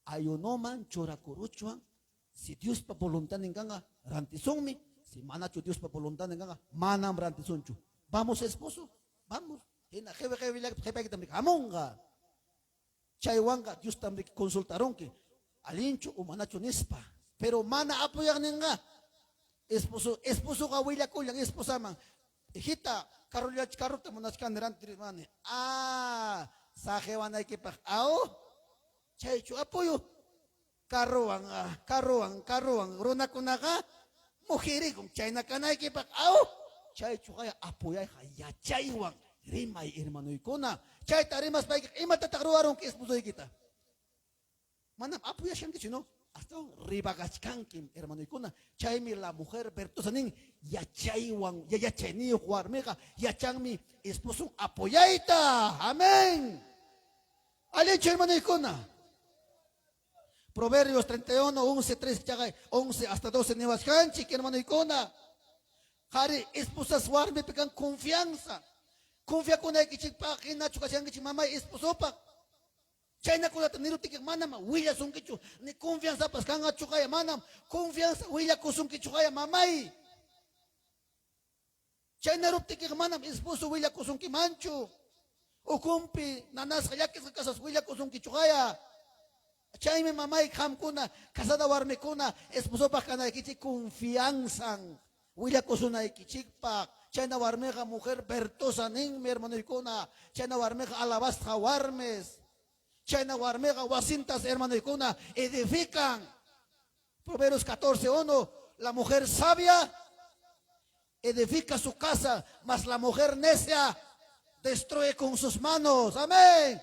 ayunoman, chorakuruchuan, si Dios pa voluntad ninganga, rantisongmi. Si manacho Dios pa voluntad nga manam rantisunchu. Vamos esposo, vamos. Hina jefe tamik amonga. Chaywanga Dios tamik konsultaron que alincho o manacho nispa. Pero mana apoyan nga. Esposo ka wila ko lang esposa man. Hita karota monachkan rantirmane. Sa hewanay kipak. Chaycho apoyo. Karuang. Runa ko na ka. Muhiri kung chay na kanay kipak, chay chukaya apoyay kaya chaywang rimay hermanoy ko na. Chay tarimas baik, imatatakruarong ki esposoy kita. Manam apoya siyang kichi, no? hasta ribagachkankim, hermano ikuna, chaymi la mujer bertosanin, yachaywan, yachayni warmega, yachanmi esposo apoyaita, amén. Alencho, hermano ikuna. Proverbios 31, 11, 13, 11 hasta 12, Nevascanchi, hermano ikuna. Hari esposas warme pekan confianza. Confia con el que chipa, que nacho que mamá esposo pa. China con la tenido tique manam, huilla son que chu, ni confianza pas kanga chukaya manam, confianza huilla kusum que chukaya mamai. China rup tique manam, esposo huilla kusum que mancho. O kumpi, nanas ya que casas huilla kusum que chukaya. Chayme mamai ham kuna, casada warme kuna, esposo pa kana que confianza. Huilla kusuna ikichikpa. Chayna warmega mujer bertosa nin mi hermano ikuna. Chayna warmega alabastra warmes. Chayna warmega wasintas hermano ikuna edifican. Proverbios 14:1. La mujer sabia edifica su casa, mas la mujer necia destruye con sus manos. Amén.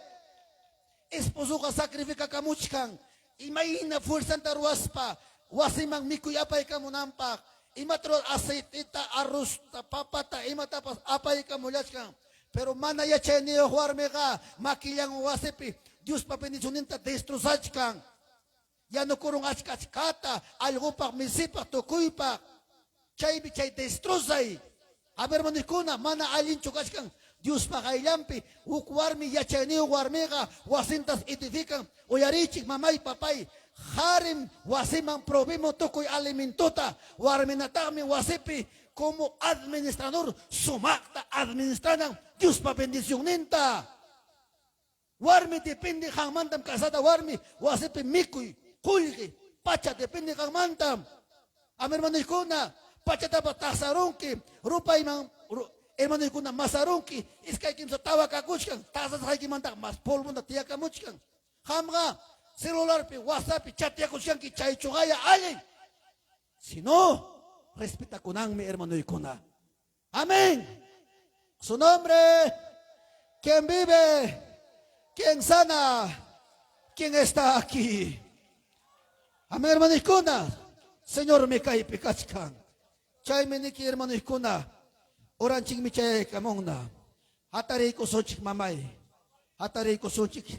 Esposuga sacrifica kamuchkan. Imagina fuerza anta ruaspa. Wasimang mikuyapay kamunampak. Imatro aceitita, arroz, papata, imatapas, apay kamulachkan. Pero mana ya chenio huarmega, makilang wasepi, Dios papenichuninta destrozachkan. Ya no kurung achkachkata, algo pa misipa, tukuypa. Chay bichay destrozay. A ver, manikuna, mana alin chukachkan. Dios pakailampi, ukwarmi ya chenio huarmega, wasintas edifican, oyarichik, mamay, papay. Harim wasiman probimo tukoy alimentota warminatami wasipi como administrador sumakta administranan Dios pa bendición ninta warmi depende kang mantam kasada warmi wasipi mikuy kulgi pacha depende kang mantam hermano ikuna pacha tapa tasarunki rupa imang hermano ikuna masarunki iskay kim sa tawa kakuchkan tasas hay kimantak mas polvo na tiya kamuchkan hamga celular pe WhatsApp chat ya kusiang ki chay chugaya alguien. Si no, respeta kunang mi hermano y kuna. Amén. Su nombre, quien vive, quien sana, quien está aquí. Amén, hermano y kuna. Señor me cae picachkan. Chay meniki hermano y kuna. Oran ching mi chay kamongna. Hatari ko sochik mamay. Hatari ko sochik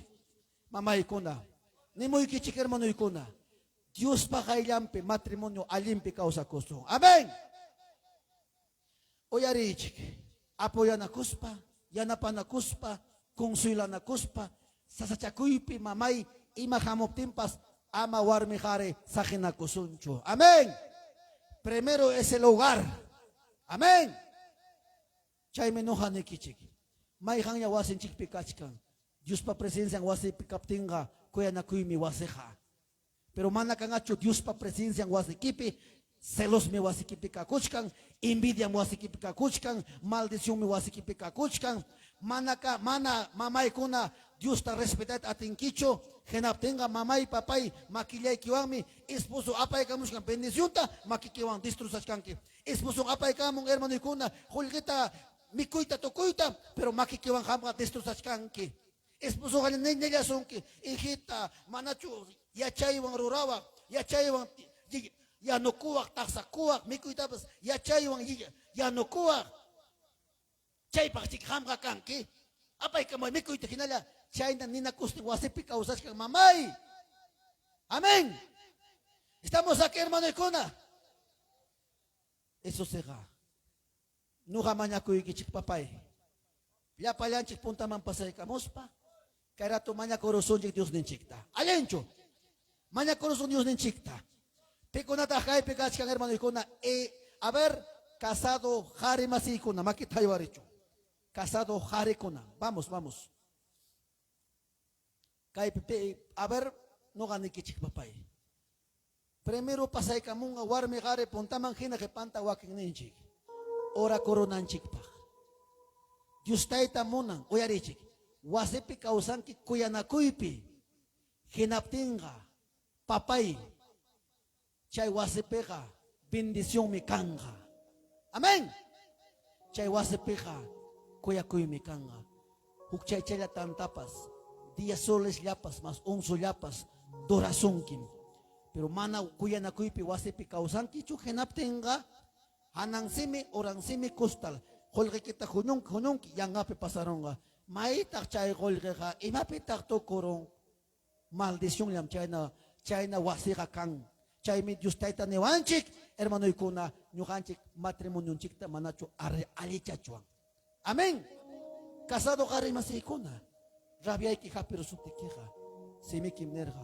mamay kuna. Ni muy kichik hermano ikuna. Dios pa kailampi matrimonio alimpi causa kusong. Amen. Oyarichik. Apoya na kuspa. Yana pa na kuspa. Konsuila na kuspa. Sasachakuypi mamay. Ima hamoptimpas. Ama warmijare sa kinakusuncho. Amen. Primero es el hogar. Amen. Chay menuha ni kichik. May hang ya wasin chik pikachkan. Dios pa presencia ang wasi pikaptinga. Kuya na kuy mi waseja. Pero mana kangacho Dios pa presencia ang wasikipi, celos mi wasikipi kakuchkan, envidia mi wasikipi kakuchkan, maldición mi wasikipi kakuchkan, mana mamay kuna Dios ta respetat ating kicho, henaptenga mamay papay makilay kiwang mi, esposo apay kamuchkan, bendición ta makikiwang distrusachkanki, esposo apay kamong hermano kuna, hulgita mikuyta tukuyta, pero makikiwang hamka distrusachkanki. Esposo kanya nila songki, ihita, manachu, yachaywang rurawa, yachaywang yanukuwak, taksakuwak, mikoy tapos, yachaywang yanukuwak. Chay pakchik hamka kanki, apay kamoy, mikoy takinala, chay na ninakusti wasipi kausas kang mamay. Amén. Estamos aquí, hermano y cuna. Eso será. Nuha manyakuy kichik papay. Ya palyanchik punta man pasay kamuspa. Kaya to manya korusun Dios ninchikta. Alencho. Manya korusun Dios ninchikta. Pico na takay pigach kang hermano ikuna. A ver, casado hari masikuna. Makitayo aricho. Casado hari kuna. Vamos. Kay a ver, no ganikichik papay. Primero pasay kamunga warmi hari punta man hina ke panta waking ninchik. Ora koronan chikpa. Dios taita munang oyarichik. Wasipi kausanki kuyanakuypi hinaptinga papay chay wasipika bendición mi kanga. Amén. Chay wasipika kuyakuy mi kanga. Hukchay chaya tantapas 10 soles llapas mas 11 llapas dorasunkim. Pero mana kuyana kuypi wasipi kausanki chu henaptenga hanang simi orang simi kustal. Kolge kita hunung yangapi pasaronga. Maitak chay kolge ka imapi tak to korong maldición lam China wasika kang. Chay mi Dios taita newanchik hermano ikuna nyukanchik matrimonio chikta manacho alichachuan. Amén. Casado kari masikuna. Rabia iki hapiro sutikija. Simi kimnerga.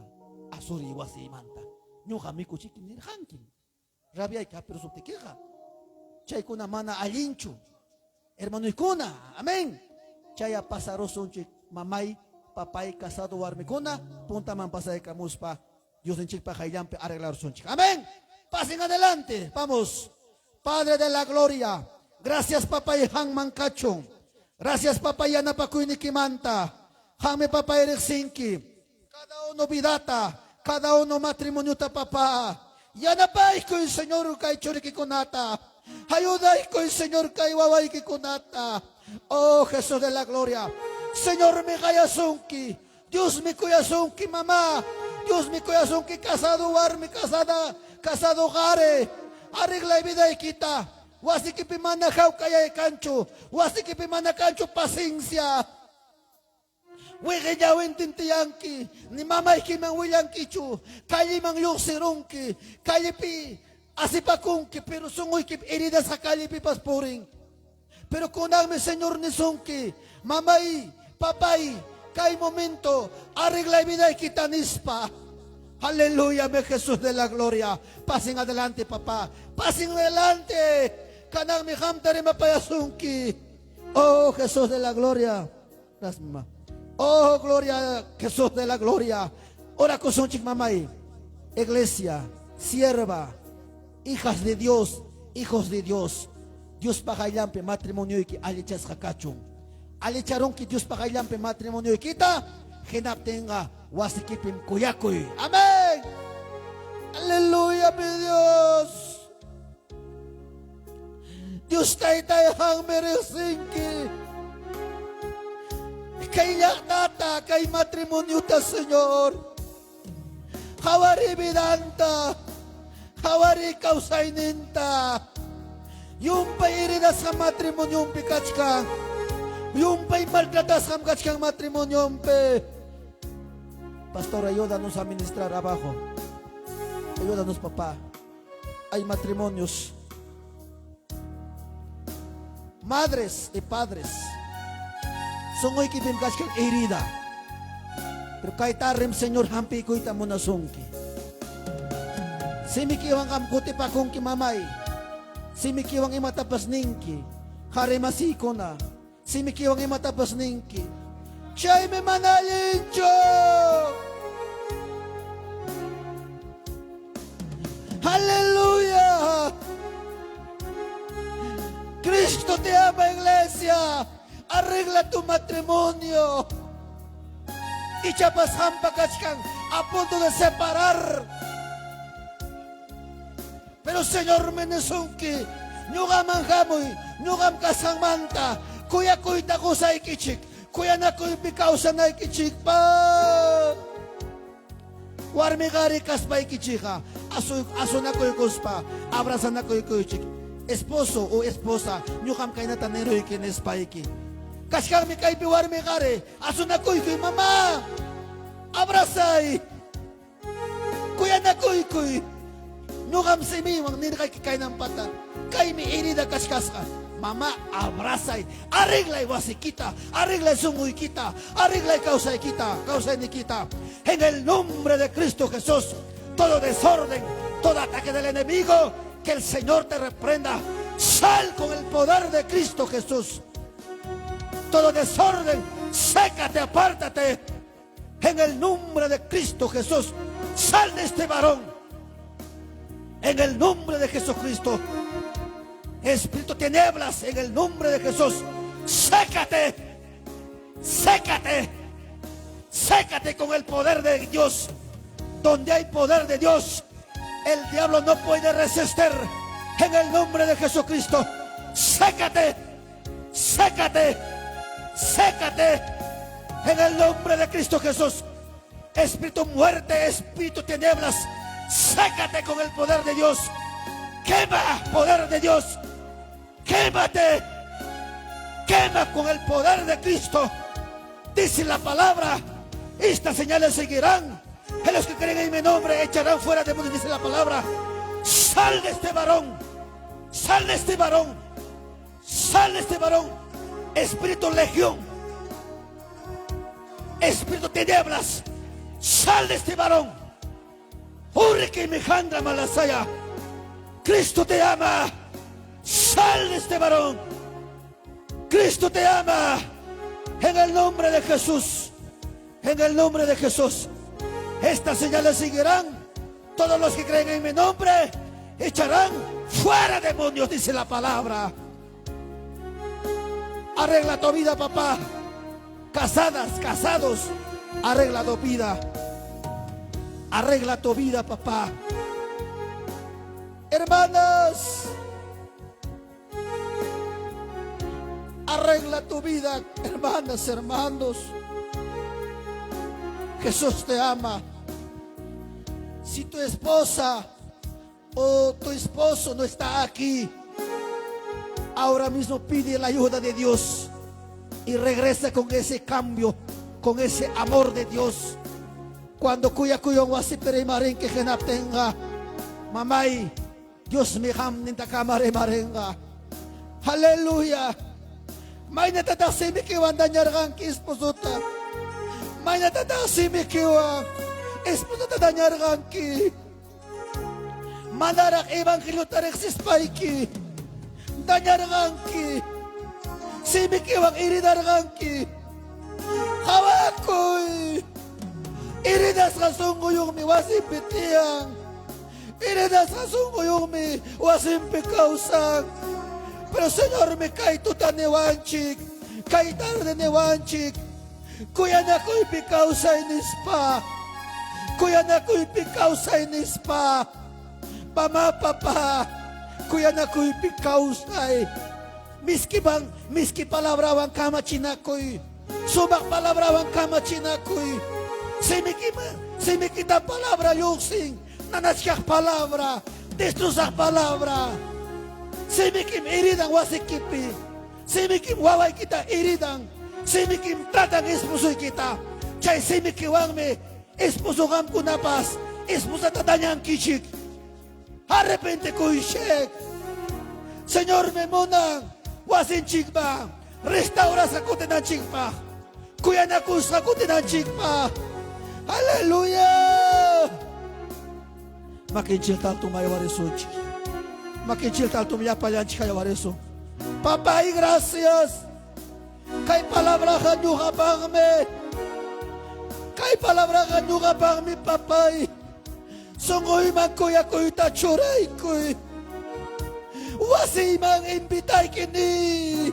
Asuri wasi manta. Nyuka miku chikim nirhankin. Rabia iki hapiro sutikija. Chay kuna mana alinchu. Hermano ikuna. Amén. Chaya pasarosunchik mamay papay casado warmikuna. Punta man pasay kamuspa. Dios en chipa jayampe arreglar sunchik. Amén. Pasen adelante. Vamos. Padre de la gloria. Gracias papay hang mankachong. Gracias papay anapakuy ni kimanta. Hame papay reksinki. Cada uno vidata. Cada uno matrimonio ta papá. Yanapay ko yung Señor kay churiki kunata. Ayuday ko yung Señor kay waway ki kunata. Oh Jesús de la gloria. Señor mi kayasunki. Dios mi kuyasunki mamá. Dios mi kuyasunki casado warmi casado gare. Arregla vida y quita. Wasikipi manakaw kaya kancho. Wasikipi manakancho paciencia. Wigayawin tintiyanki. Ni mamay kimang wilyankichu. Kali mang yusirunki. Kali pi asipakunki. Pero sungoy kip herida sa kali pi paspuring. Pero kunang mi Señor ni sunki. Mamay, papay, kay momento. Arregla vida y kita nispa. Aleluya, mi Jesús de la gloria. Pasen adelante, papá. Pasen adelante. Kanang mi hamtari mapayasunki. Oh, Jesús de la gloria. Gracias, mamá. Oh, gloria, Jesús de la gloria. Ora kusonchik mamay. Iglesia, sierva, hijas de Dios, hijos de Dios. Dios pagayampe matrimonio iki alichas hakachung. Alicharon ki Dios pagayampe matrimonio ikita. Genaptenga wasikipim kuyakuy. Amén. Aleluya, mi Dios. Dios tay hang meresinki. Kay yaknata, kay matrimonio ta Señor. Hawari bidanta. Hawari kausayninta. Yung pa'y iridas ka matrimonyo yung pikachka. Yung pa'y maltratas ka kachkang matrimonyo yung pe. Pastor, ayúdanos a ministrar abajo. Ayúdanos, papá. Hay matrimonios. Madres y padres. Son hoy que kachkang herida. Pero kahit tarim, Señor, hampi ko ita mo na sungki. Simikiwang kamkuti pa kung kimamay. Simikiwang imatapas ninki. Harimasiko na. Simikiwang imatapas ninki. Siya'y may manalincho. Hallelujah. Cristo te ama, iglesia. Arregla tu matrimonio. Y chapas hampakachkan a punto de separar. Pero Señor menesunki, nyugam anghamoy, nyugam kasang manta, kuya kuy tako sa ikichik, kuya na kuy pikaw sa na ikichik pa. Warmi gari kas pa ikichika, aso na kuy kuspa, abraza na kuy kuychik. Esposo o esposa, nyugam kay na tanero ikines pa iki. Kaskang mi kay warmi gari, aso na kuy mama, abrazay, kuya na kuy kuy. Nugam simi wang nini kay ng pata. Kay mi herida kaskas ka. Mama, abrazay. Arreglay wasi kita. Arreglay sungoy kita. Arreglay causay kita. Causay ni kita. En el nombre de Cristo Jesús. Todo desorden, todo ataque del enemigo. Que el Señor te reprenda. Sal con el poder de Cristo Jesús. Todo desorden, sécate, apártate. En el nombre de Cristo Jesús. Sal de este varón. En el nombre de Jesucristo. Espíritu tinieblas, en el nombre de Jesús. Sécate. Sécate. Sécate con el poder de Dios. Donde hay poder de Dios, el diablo no puede resistir. En el nombre de Jesucristo. Sécate. Sécate. Sécate. En el nombre de Cristo Jesús. Espíritu muerte, espíritu tinieblas. Sécate con el poder de Dios. Quema, poder de Dios. Quémate. Quema con el poder de Cristo. Dice la palabra: estas señales seguirán a los que creen en mi nombre, echarán fuera demonios. Dice la palabra: sal de este varón, sal de este varón, sal de este varón. Espíritu legión, espíritu tinieblas, sal de este varón. Urriki mijandra malasaya. Cristo te ama. Sal de este varón. Cristo te ama. En el nombre de Jesús. En el nombre de Jesús. Estas señales seguirán. Todos los que creen en mi nombre echarán fuera demonios, dice la palabra. Arregla tu vida, papá. Casadas, casados, arregla tu vida. Arregla tu vida, papá. Hermanas, arregla tu vida, hermanas, hermanos. Jesús te ama. Si tu esposa o tu esposo no está aquí, ahora mismo pide la ayuda de Dios y regresa con ese cambio, con ese amor de Dios. Cuando kuya wasi perimarin que genap tenga, mamay, Dios mi ham ninta kamare marenga. Haleluya. May natatasi kiwan danyargang kispusuta. May natatasi kiwan espusuta danyargang ki. Manarak ebanghelyo tarik sispayki. Danyargang ki. Simi kiwang iridargang ki. Hawakoy. Iridas kasungo yung mi wasim pitiyang. Iridas kasungo yung mi wasim pikausang. Pero Señor, me cae tu tan newanchik. Cae tarde newanchik. Kuya na ko'y pikausa inispa. Kuya na ko'y pikausa inispa. Pama papa. Kuya na ko'y pikausa. Miski palabrawan kama chinakoy. Subak palabrawan kama chinakoy. Semikita palabra yusing, nanasyak palabra, destrusak palabra. Semikim iridang wasikipi, semikim waway kita iridang, semikim tatang espusoy kita. Chay semikiwang me espusogam kunapas, espusa tatanyang kichik. Arrepente ko ishek. Señor me monang, wasin chikpa, restaura sa kutin ng chikpa. Kuya na kus sa kutin ng chikpa. Aleluya. Makinchil tal tumayawaresuchi. Makinchil tal tumayapalyanchi kayawareso. Papay, gracias. Kay palabra kanyo kapang me. Kay palabra kanyo kapang me, papay. Sungoy man kuya ko'y tachuray ko'y. Wasi mang imbitay kini.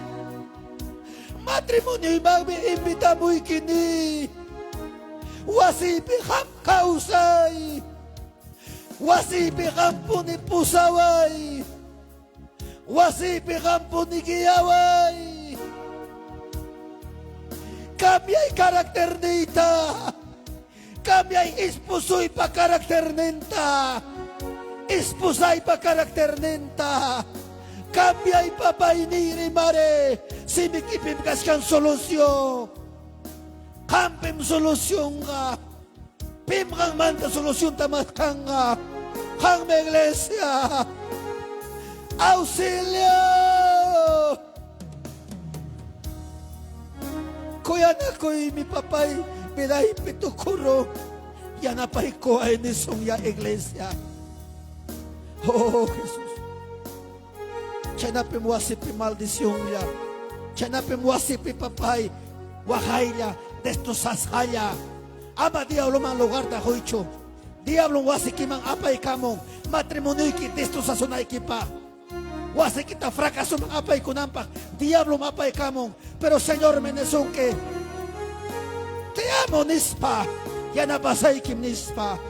Matrimonyo mang may imbita mo'y kini. Wasi pikam kausay. Wasi pikam po ni pusaway. Wasi pikam po ni giyaway. Kami ay karakter nita. Kami ay ispusoy pa karakter nenta. Ispusay pa karakter nenta. Kami ay papainiri mare. Simikipim kaskan solusyon. Kampim solusyon nga. Pim kang manta solusyon tamat kang nga. Kang may iglesia. Auxilio! Kuya na ko'y mi papay pinay pitukuro. Yan na pa'y ko ay nisong ya iglesia. Oh, Jesus. Tiyan na pimuwasip pi maldisyon ya. Tiyan na pimuwasip pi papay. Wakay ya. Desto sasaya. Ama diablo mang lugar da hoicho. Diablo wasikimang apay kamong matrimonio ki desto sasunay kipa. Wasi kita fracaso mang apay kunampak. Diablo mapay kamong. Pero Señor menesong que te amo nispa. Yan abasay kim nispa.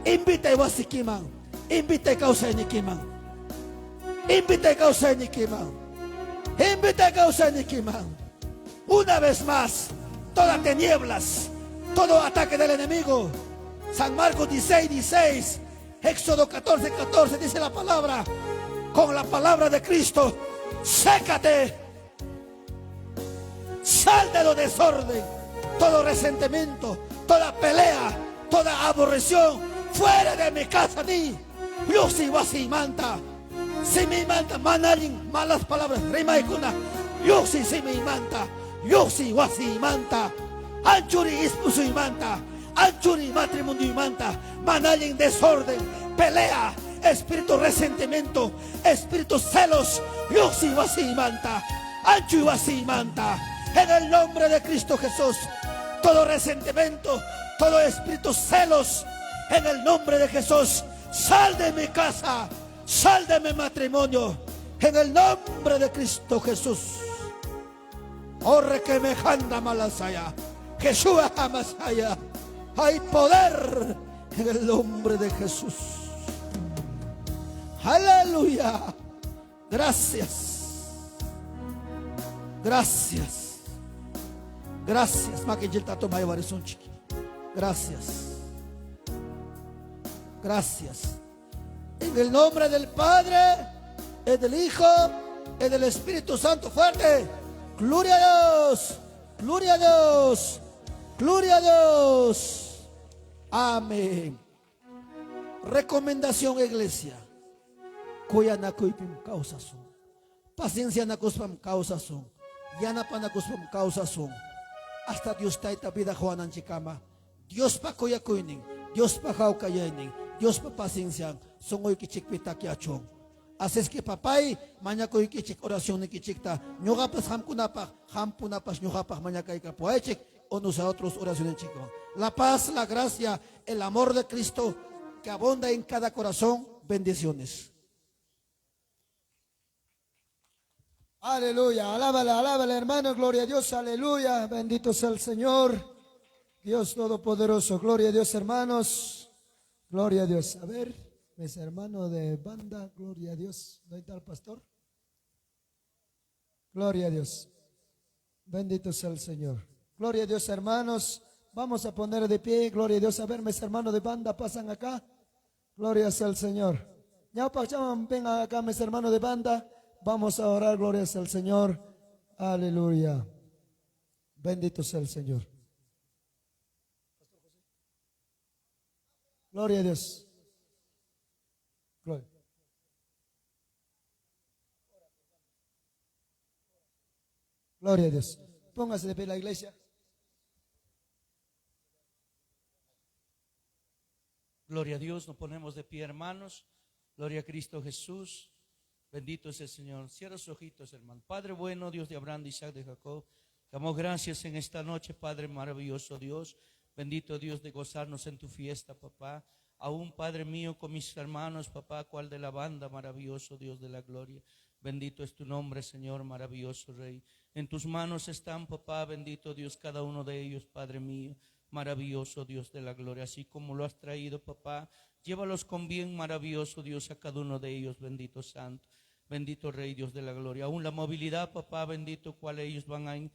Imbitay wasikimang. Imbitay kausay ni kimang. Imbitay kausay ni kimang. Imbitay kausay ni kimang. Una vez más. Todas tinieblas, todo ataque del enemigo. San Marcos 16:16. Éxodo 14, 14 dice la palabra, con la palabra de Cristo, sécate, sal de lo desorden, todo resentimiento, toda pelea, toda aborreción, fuera de mi casa, di, Yusi wasi manta, si mi manta, manalin, malas palabras, rima y cuna, Yusi si mi manta, Yusi wasi manta, anchuri ispusu y manta, anchuri matrimonio y manta, manalin desorden, pelea, espíritu resentimiento, espíritu celos, Yusi wasi manta, anchu wasi manta, en el nombre de Cristo Jesús, todo resentimiento, todo espíritu celos, en el nombre de Jesús, sal de mi casa, sal de mi matrimonio, en el nombre de Cristo Jesús. Orre que me janda malasaya, Jesús amasaya, hay poder en el nombre de Jesús. Aleluya. Gracias. Gracias. Gracias. Gracias. Gracias. En el nombre del Padre, y del Hijo, y del Espíritu Santo. Fuerte. Gloria a Dios. Gloria a Dios. Gloria a Dios. Amén. Recomendación, iglesia. Kuya na kuipim causa son. Paciencia na kuspam causa son. Yana pa na kuspam causa son. Hasta Dios taita vida Juanan chikama. Dios pa kuya kuining. Dios pa kau kayaning. Dios pa paciencia. Son hoy kichik pita kiachong. Así es que papay, mañana koy kichik oración ni kichikta. Ñogapas hamkunapak, hampunapas ñogapas mañana kay kapuaychik. O nosotros oración chico. La paz, la gracia, el amor de Cristo que abunda en cada corazón. Bendiciones. Aleluya, alábale hermano, gloria a Dios, aleluya, bendito sea el Señor, Dios Todopoderoso, gloria a Dios hermanos, gloria a Dios. A ver, mis hermanos de banda, gloria a Dios, ¿dónde está el pastor? Gloria a Dios, bendito sea el Señor, gloria a Dios hermanos, vamos a poner de pie, gloria a Dios. A ver, mis hermanos de banda, pasan acá, gloria sea el Señor. Ya vengan acá mis hermanos de banda. Vamos a orar, gloria al Señor. Aleluya. Bendito sea el Señor. Gloria a Dios. Gloria. Gloria a Dios. Póngase de pie la iglesia. Gloria a Dios, nos ponemos de pie, hermanos. Gloria a Cristo Jesús. Bendito es el Señor. Cierra sus ojitos, hermano. Padre bueno, Dios de Abraham, de Isaac, de Jacob, damos gracias en esta noche, Padre maravilloso Dios. Bendito Dios de gozarnos en tu fiesta, papá. Aún, Padre mío, con mis hermanos, papá, cual de la banda, maravilloso Dios de la gloria. Bendito es tu nombre, Señor, maravilloso Rey. En tus manos están, papá, bendito Dios, cada uno de ellos, Padre mío. Maravilloso Dios de la gloria, así como lo has traído, papá, llévalos con bien, maravilloso Dios, a cada uno de ellos, bendito Santo. Bendito Rey, Dios de la gloria. Aún la movilidad, papá, bendito, cual ellos van a